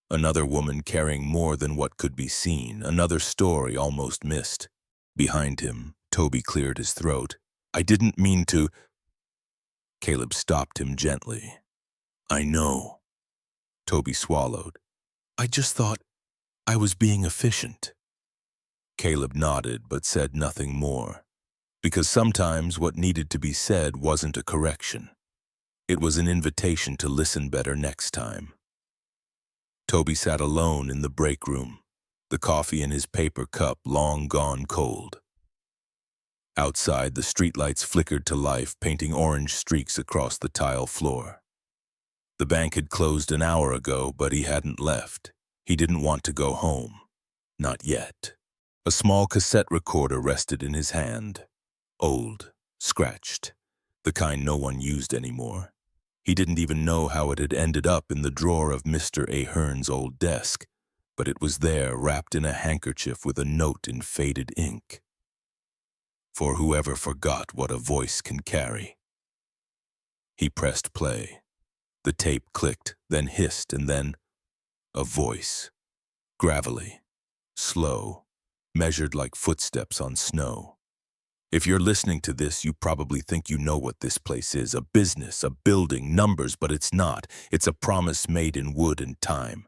Another woman carrying more than what could be seen, another story almost missed. Behind him, Toby cleared his throat. "I didn't mean to—" Caleb stopped him gently. "I know." Toby swallowed. "I just thought I was being efficient." Caleb nodded but said nothing more, because sometimes what needed to be said wasn't a correction. It was an invitation to listen better next time. Toby sat alone in the break room, the coffee in his paper cup long gone cold. Outside, the streetlights flickered to life, painting orange streaks across the tile floor. The bank had closed an hour ago, but he hadn't left. He didn't want to go home. Not yet. A small cassette recorder rested in his hand. Old, scratched, the kind no one used anymore. He didn't even know how it had ended up in the drawer of Mr. Ahern's old desk, but it was there wrapped in a handkerchief with a note in faded ink. "For whoever forgot what a voice can carry." He pressed play. The tape clicked, then hissed, and then a voice. Gravelly, slow, measured like footsteps on snow. "If you're listening to this, you probably think you know what this place is. A business, a building, numbers, but it's not. It's a promise made in wood and time.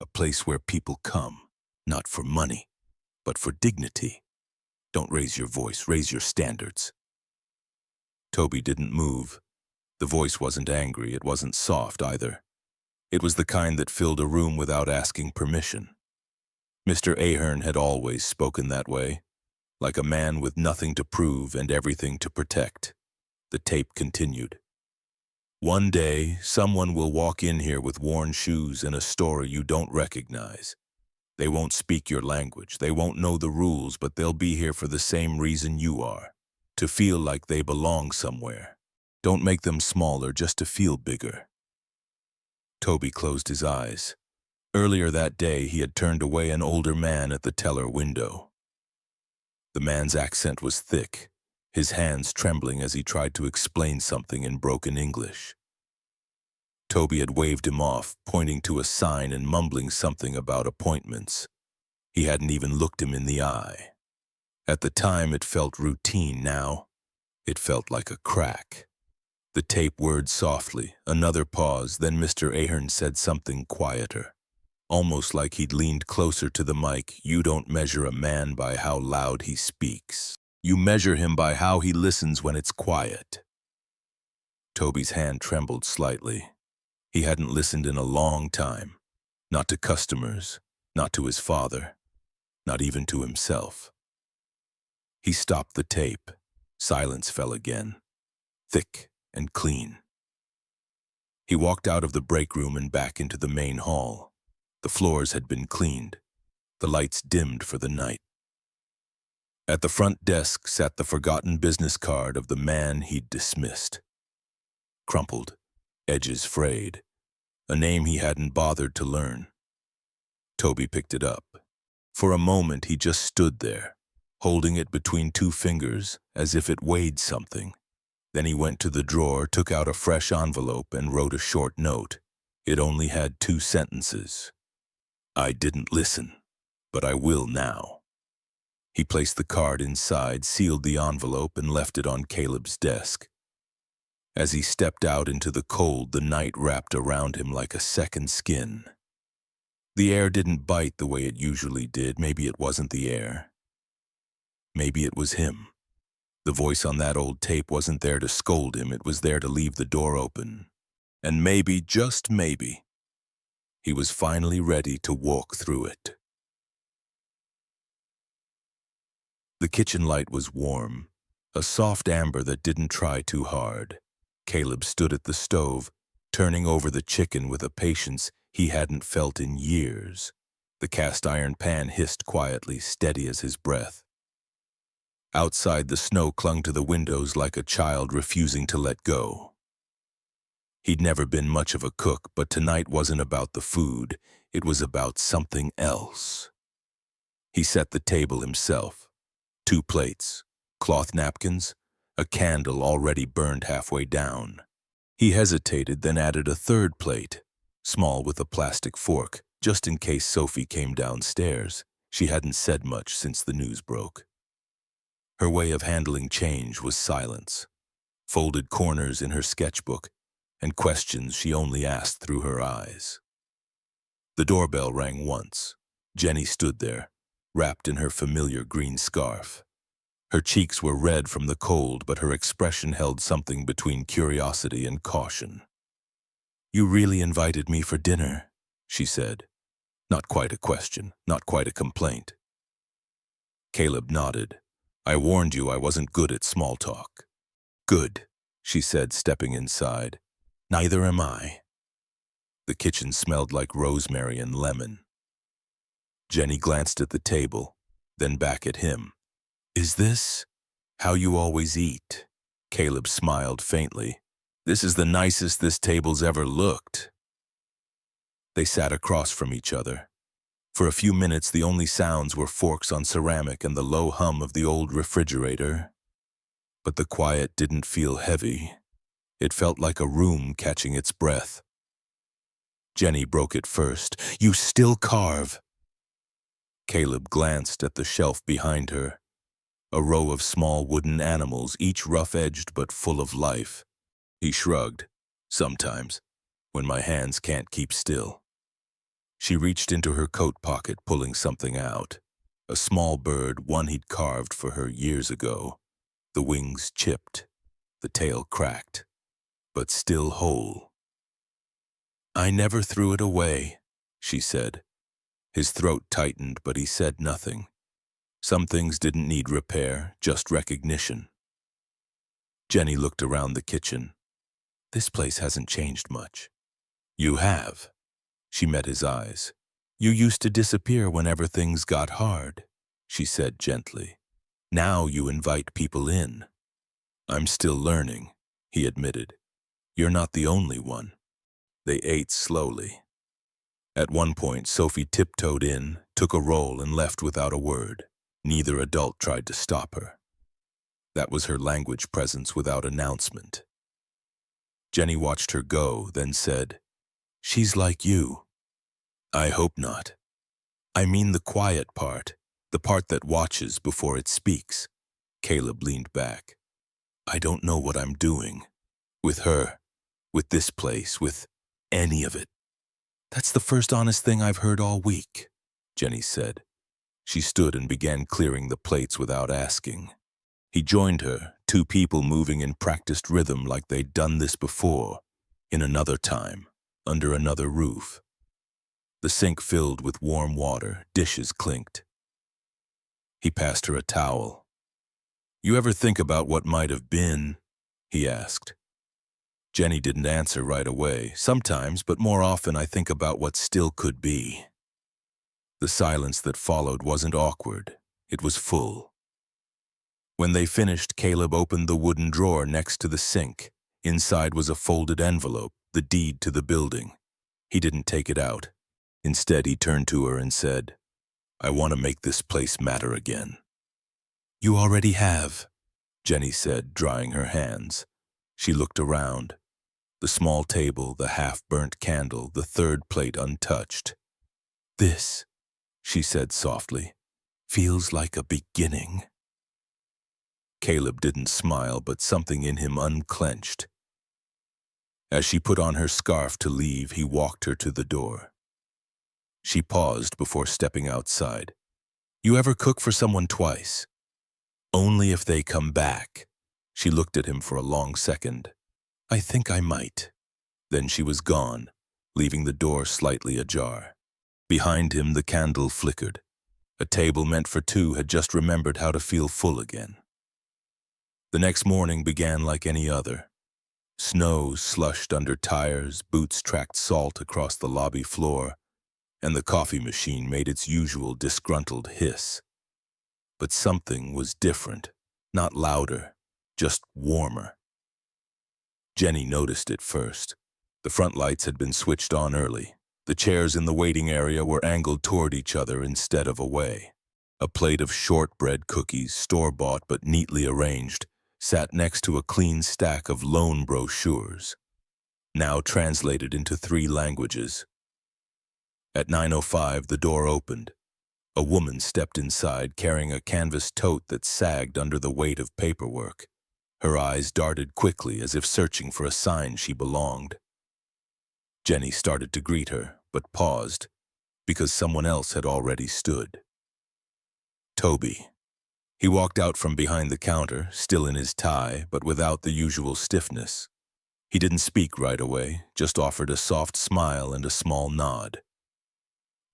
A place where people come, not for money, but for dignity. Don't raise your voice, raise your standards." Toby didn't move. The voice wasn't angry, it wasn't soft either. It was the kind that filled a room without asking permission. Mr. Ahern had always spoken that way, like a man with nothing to prove and everything to protect. The tape continued. "One day, someone will walk in here with worn shoes and a story you don't recognize. They won't speak your language, they won't know the rules, but they'll be here for the same reason you are, to feel like they belong somewhere. Don't make them smaller just to feel bigger." Toby closed his eyes. Earlier that day, he had turned away an older man at the teller window. The man's accent was thick, his hands trembling as he tried to explain something in broken English. Toby had waved him off, pointing to a sign and mumbling something about appointments. He hadn't even looked him in the eye. At the time, it felt routine. Now, it felt like a crack. The tape whirred softly, another pause, then Mr. Ahern said something quieter. Almost like he'd leaned closer to the mic. "You don't measure a man by how loud he speaks. You measure him by how he listens when it's quiet." Toby's hand trembled slightly. He hadn't listened in a long time. Not to customers, not to his father, not even to himself. He stopped the tape. Silence fell again, thick and clean. He walked out of the break room and back into the main hall. The floors had been cleaned, the lights dimmed for the night. At the front desk sat the forgotten business card of the man he'd dismissed. Crumpled, edges frayed, a name he hadn't bothered to learn. Toby picked it up. For a moment he just stood there, holding it between two fingers as if it weighed something. Then he went to the drawer, took out a fresh envelope, and wrote a short note. It only had 2 sentences. I didn't listen, but I will now. He placed the card inside, sealed the envelope, and left it on Caleb's desk. As he stepped out into the cold, the night wrapped around him like a second skin. The air didn't bite the way it usually did. Maybe it wasn't the air. Maybe it was him. The voice on that old tape wasn't there to scold him. It was there to leave the door open. And maybe, just maybe, he was finally ready to walk through it. The kitchen light was warm, a soft amber that didn't try too hard. Caleb stood at the stove, turning over the chicken with a patience he hadn't felt in years. The cast-iron pan hissed quietly, steady as his breath. Outside, the snow clung to the windows like a child refusing to let go. He'd never been much of a cook, but tonight wasn't about the food. It was about something else. He set the table himself. 2 plates, cloth napkins, a candle already burned halfway down. He hesitated, then added a 3rd plate, small with a plastic fork, just in case Sophie came downstairs. She hadn't said much since the news broke. Her way of handling change was silence, folded corners in her sketchbook, and questions she only asked through her eyes. The doorbell rang once. Jenny stood there, wrapped in her familiar green scarf. Her cheeks were red from the cold, but her expression held something between curiosity and caution. "You really invited me for dinner," she said. Not quite a question, not quite a complaint. Caleb nodded. "I warned you I wasn't good at small talk." "Good," she said, stepping inside. "Neither am I." The kitchen smelled like rosemary and lemon. Jenny glanced at the table, then back at him. "Is this how you always eat?" Caleb smiled faintly. "This is the nicest this table's ever looked." They sat across from each other. For a few minutes, the only sounds were forks on ceramic and the low hum of the old refrigerator. But the quiet didn't feel heavy. It felt like a room catching its breath. Jenny broke it first. "You still carve." Caleb glanced at the shelf behind her. A row of small wooden animals, each rough-edged but full of life. He shrugged. "Sometimes, when my hands can't keep still." She reached into her coat pocket, pulling something out. A small bird, one he'd carved for her years ago. The wings chipped, the tail cracked, but still whole. "I never threw it away," she said. His throat tightened, but he said nothing. Some things didn't need repair, just recognition. Jenny looked around the kitchen. "This place hasn't changed much." "You have." She met his eyes. "You used to disappear whenever things got hard," she said gently. "Now you invite people in." "I'm still learning," he admitted. "You're not the only one." They ate slowly. At one point, Sophie tiptoed in, took a roll, and left without a word. Neither adult tried to stop her. That was her language presence without announcement. Jenny watched her go, then said, "She's like you." "I hope not. I mean the quiet part, the part that watches before it speaks." Caleb leaned back. "I don't know what I'm doing. With her, with this place, with any of it." "That's the first honest thing I've heard all week," Jenny said. She stood and began clearing the plates without asking. He joined her, 2 people moving in practiced rhythm like they'd done this before, in another time, under another roof. The sink filled with warm water, dishes clinked. He passed her a towel. "You ever think about what might have been?" he asked. Jenny didn't answer right away. "Sometimes, but more often I think about what still could be." The silence that followed wasn't awkward. It was full. When they finished, Caleb opened the wooden drawer next to the sink. Inside was a folded envelope, the deed to the building. He didn't take it out. Instead, he turned to her and said, "I want to make this place matter again." "You already have," Jenny said, drying her hands. She looked around. The small table, the half-burnt candle, the third plate untouched. "This," she said softly, "feels like a beginning." Caleb didn't smile, but something in him unclenched. As she put on her scarf to leave, he walked her to the door. She paused before stepping outside. "You ever cook for someone twice?" "Only if they come back." She looked at him for a long second. "I think I might." Then she was gone, leaving the door slightly ajar. Behind him, the candle flickered. A table meant for two had just remembered how to feel full again. The next morning began like any other. Snow slushed under tires, boots tracked salt across the lobby floor, and the coffee machine made its usual disgruntled hiss. But something was different, not louder, just warmer. Jenny noticed it first. The front lights had been switched on early. The chairs in the waiting area were angled toward each other instead of away. A plate of shortbread cookies, store-bought but neatly arranged, sat next to a clean stack of loan brochures, now translated into 3 languages. At 9:05, the door opened. A woman stepped inside carrying a canvas tote that sagged under the weight of paperwork. Her eyes darted quickly as if searching for a sign she belonged. Jenny started to greet her, but paused, because someone else had already stood. Toby. He walked out from behind the counter, still in his tie, but without the usual stiffness. He didn't speak right away, just offered a soft smile and a small nod.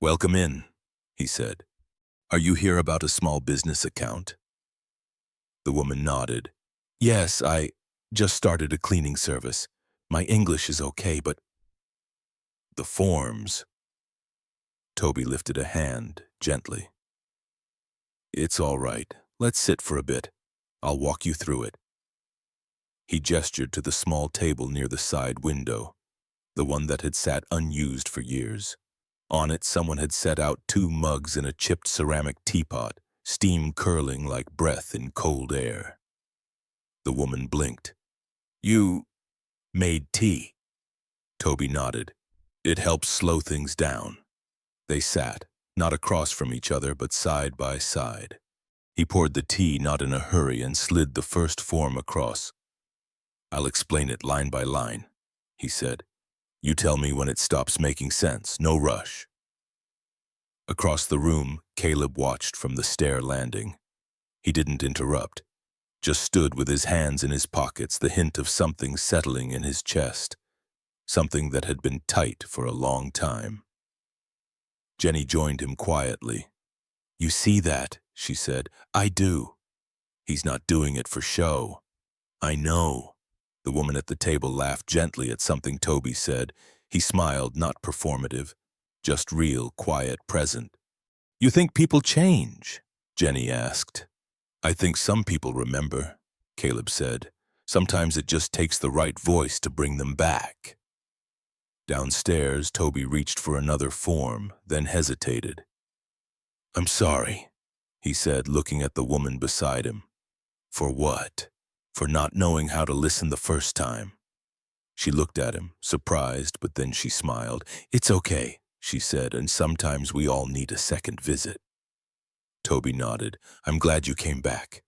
"Welcome in," he said. "Are you here about a small business account?" The woman nodded. "Yes, I just started a cleaning service. My English is okay, but—" "The forms." Toby lifted a hand, gently. "It's all right. Let's sit for a bit. I'll walk you through it." He gestured to the small table near the side window, the one that had sat unused for years. On it, someone had set out 2 mugs in a chipped ceramic teapot, steam curling like breath in cold air. The woman blinked. "You made tea?" Toby nodded. "It helps slow things down." They sat, not across from each other, but side by side. He poured the tea, not in a hurry, and slid the first form across. "I'll explain it line by line," he said. "You tell me when it stops making sense, no rush." Across the room, Caleb watched from the stair landing. He didn't interrupt, just stood with his hands in his pockets, the hint of something settling in his chest, something that had been tight for a long time. Jenny joined him quietly. "You see that?" she said. "I do. He's not doing it for show." "I know." The woman at the table laughed gently at something Toby said. He smiled, not performative, just real, quiet, present. "You think people change?" Jenny asked. "I think some people remember," Caleb said. "Sometimes it just takes the right voice to bring them back." Downstairs, Toby reached for another form, then hesitated. "I'm sorry," he said, looking at the woman beside him. "For what?" "For not knowing how to listen the first time." She looked at him, surprised, but then she smiled. "It's okay," she said, "and sometimes we all need a second visit." Toby nodded. "I'm glad you came back."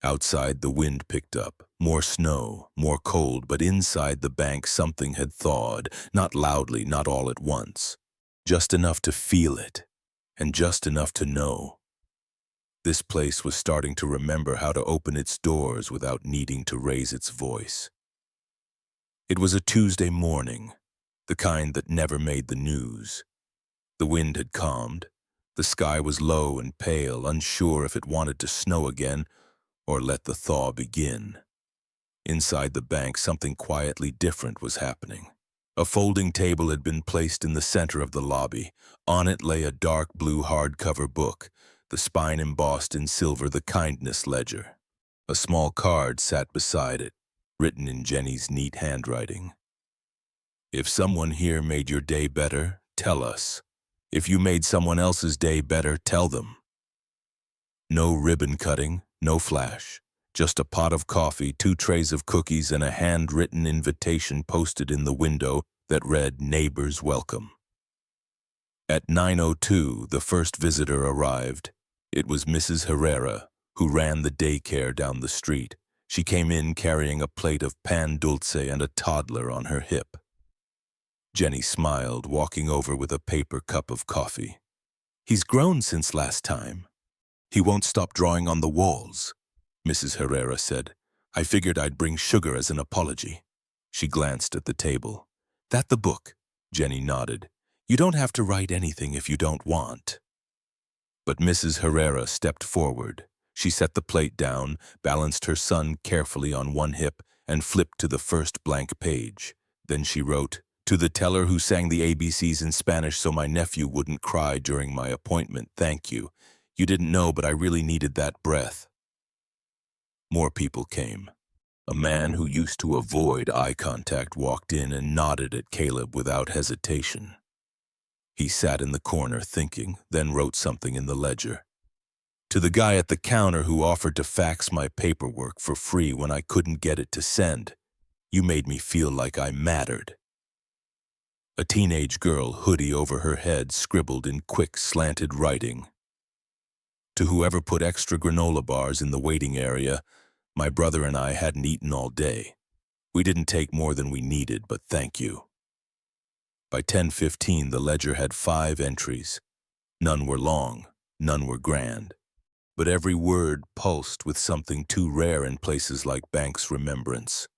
Outside, the wind picked up. More snow, more cold, but inside the bank something had thawed, not loudly, not all at once. Just enough to feel it, and just enough to know. This place was starting to remember how to open its doors without needing to raise its voice. It was a Tuesday morning, the kind that never made the news. The wind had calmed. The sky was low and pale, unsure if it wanted to snow again or let the thaw begin. Inside the bank, something quietly different was happening. A folding table had been placed in the center of the lobby. On it lay a dark blue hardcover book, the spine embossed in silver, the kindness ledger. A small card sat beside it, written in Jenny's neat handwriting. "If someone here made your day better, tell us. If you made someone else's day better, tell them." No ribbon cutting, no flash, Just a pot of coffee, 2 trays of cookies, and a handwritten invitation posted in the window that read, "Neighbors welcome." At 9:02, the first visitor arrived. It was Mrs. Herrera, who ran the daycare down the street. She came in carrying a plate of pan dulce and a toddler on her hip. Jenny smiled, walking over with a paper cup of coffee. "He's grown since last time. He won't stop drawing on the walls," Mrs. Herrera said. "I figured I'd bring sugar as an apology." She glanced at the table. "That the book?" Jenny nodded. "You don't have to write anything if you don't want." But Mrs. Herrera stepped forward. She set the plate down, balanced her son carefully on one hip, and flipped to the first blank page. Then she wrote, "To the teller who sang the ABCs in Spanish so my nephew wouldn't cry during my appointment, thank you. You didn't know, but I really needed that breath." More people came. A man who used to avoid eye contact walked in and nodded at Caleb without hesitation. He sat in the corner thinking, then wrote something in the ledger. "To the guy at the counter who offered to fax my paperwork for free when I couldn't get it to send, you made me feel like I mattered." A teenage girl, hoodie over her head, scribbled in quick, slanted writing. "To whoever put extra granola bars in the waiting area, my brother and I hadn't eaten all day. We didn't take more than we needed, but thank you." By 10:15, the ledger had 5 entries. None were long, none were grand, but every word pulsed with something too rare in places like Banks' remembrance.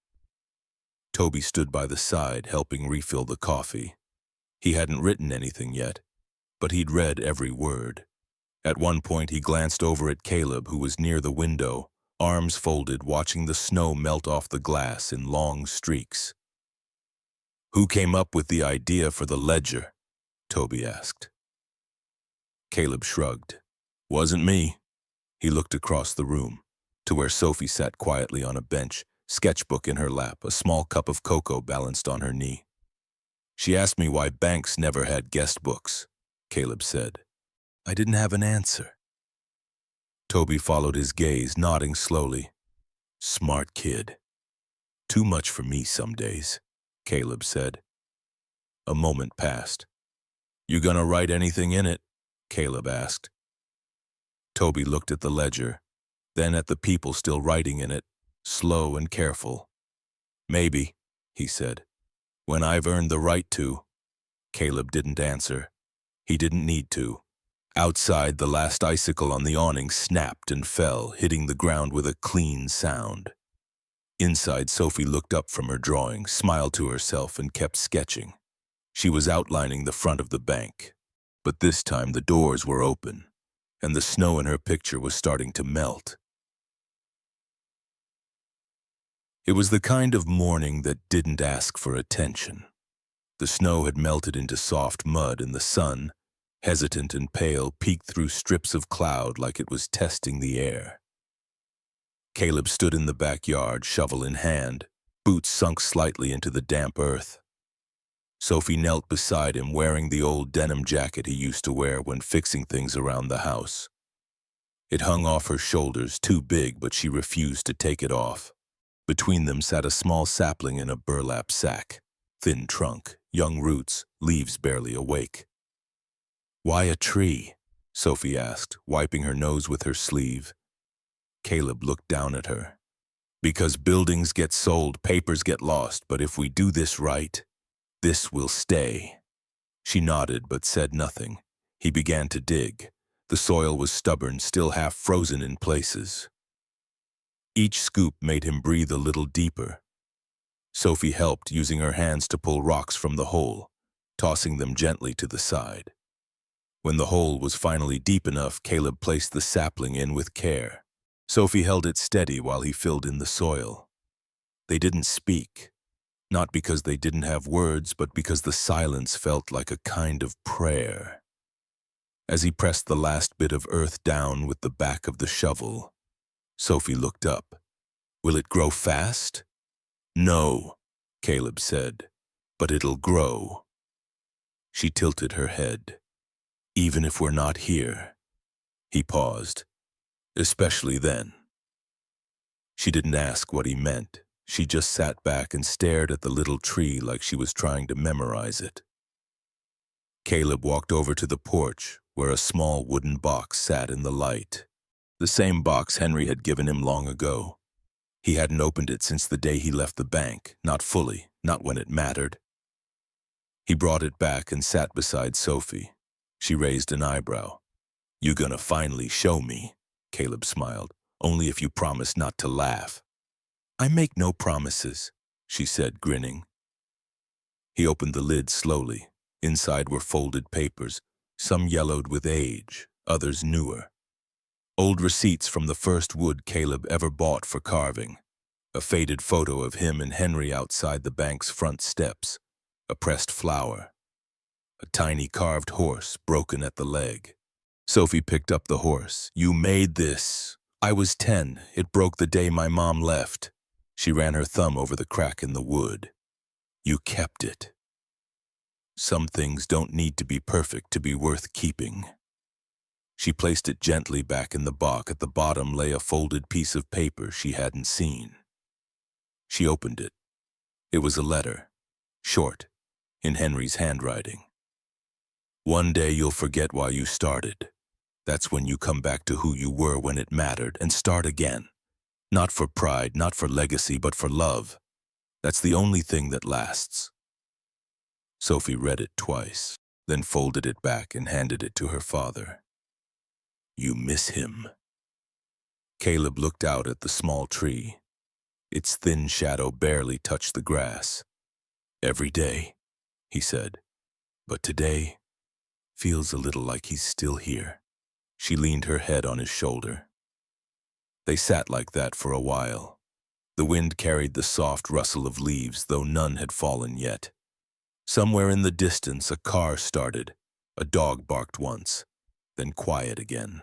Toby stood by the side, helping refill the coffee. He hadn't written anything yet, but he'd read every word. At one point, he glanced over at Caleb, who was near the window, arms folded, watching the snow melt off the glass in long streaks. "Who came up with the idea for the ledger?" Toby asked. Caleb shrugged. "Wasn't me." He looked across the room, to where Sophie sat quietly on a bench, sketchbook in her lap, a small cup of cocoa balanced on her knee. "She asked me why Banks never had guest books," Caleb said. "I didn't have an answer." Toby followed his gaze, nodding slowly. "Smart kid. Too much for me some days," Caleb said. A moment passed. "You gonna write anything in it?" Caleb asked. Toby looked at the ledger, then at the people still writing in it, slow and careful. "Maybe," he said, "when I've earned the right to." Caleb didn't answer. He didn't need to. Outside, the last icicle on the awning snapped and fell, hitting the ground with a clean sound. Inside, Sophie looked up from her drawing, smiled to herself, and kept sketching. She was outlining the front of the bank. But this time the doors were open, and the snow in her picture was starting to melt. It was the kind of morning that didn't ask for attention. The snow had melted into soft mud, and the sun, hesitant and pale, peeked through strips of cloud like it was testing the air. Caleb stood in the backyard, shovel in hand, boots sunk slightly into the damp earth. Sophie knelt beside him, wearing the old denim jacket he used to wear when fixing things around the house. It hung off her shoulders, too big, but she refused to take it off. Between them sat a small sapling in a burlap sack, thin trunk, young roots, leaves barely awake. "Why a tree?" Sophie asked, wiping her nose with her sleeve. Caleb looked down at her. "Because buildings get sold, papers get lost, but if we do this right, this will stay." She nodded but said nothing. He began to dig. The soil was stubborn, still half frozen in places. Each scoop made him breathe a little deeper. Sophie helped, using her hands to pull rocks from the hole, tossing them gently to the side. When the hole was finally deep enough, Caleb placed the sapling in with care. Sophie held it steady while he filled in the soil. They didn't speak, not because they didn't have words, but because the silence felt like a kind of prayer. As he pressed the last bit of earth down with the back of the shovel, Sophie looked up. "Will it grow fast?" "No," Caleb said, "but it'll grow." She tilted her head. "Even if we're not here." He paused. "Especially then." She didn't ask what he meant. She just sat back and stared at the little tree like she was trying to memorize it. Caleb walked over to the porch, where a small wooden box sat in the light. The same box Henry had given him long ago. He hadn't opened it since the day he left the bank, not fully, not when it mattered. He brought it back and sat beside Sophie. She raised an eyebrow. "You gonna finally show me?" Caleb smiled. "Only if you promise not to laugh." "I make no promises," she said, grinning. He opened the lid slowly. Inside were folded papers, some yellowed with age, others newer. Old receipts from the first wood Caleb ever bought for carving. A faded photo of him and Henry outside the bank's front steps. A pressed flower. A tiny carved horse broken at the leg. Sophie picked up the horse. "You made this." "I was 10. It broke the day my mom left." She ran her thumb over the crack in the wood. "You kept it." Some things don't need to be perfect to be worth keeping. She placed it gently back in the box. At the bottom lay a folded piece of paper she hadn't seen. She opened it. It was a letter, short, in Henry's handwriting. "One day you'll forget why you started. That's when you come back to who you were when it mattered and start again. Not for pride, not for legacy, but for love. That's the only thing that lasts." Sophie read it twice, then folded it back and handed it to her father. "You miss him." Caleb looked out at the small tree. Its thin shadow barely touched the grass. "Every day," he said, "but today feels a little like he's still here." She leaned her head on his shoulder. They sat like that for a while. The wind carried the soft rustle of leaves, though none had fallen yet. Somewhere in the distance, a car started. A dog barked once, then quiet again.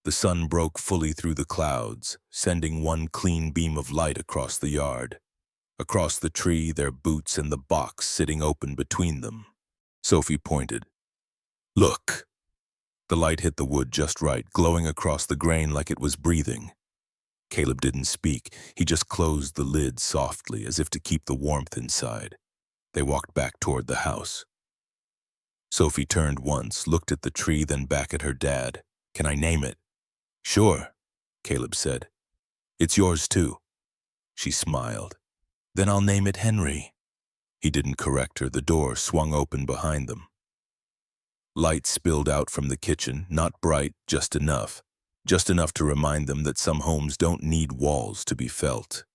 The sun broke fully through the clouds, sending one clean beam of light across the yard. Across the tree, their boots and the box sitting open between them. Sophie pointed. "Look!" The light hit the wood just right, glowing across the grain like it was breathing. Caleb didn't speak. He just closed the lid softly, as if to keep the warmth inside. They walked back toward the house. Sophie turned once, looked at the tree, then back at her dad. "Can I name it?" "Sure," Caleb said. "It's yours too." She smiled. "Then I'll name it Henry." He didn't correct her. The door swung open behind them. Light spilled out from the kitchen, not bright, just enough. Just enough to remind them that some homes don't need walls to be felt.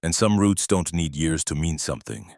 And some roots don't need years to mean something.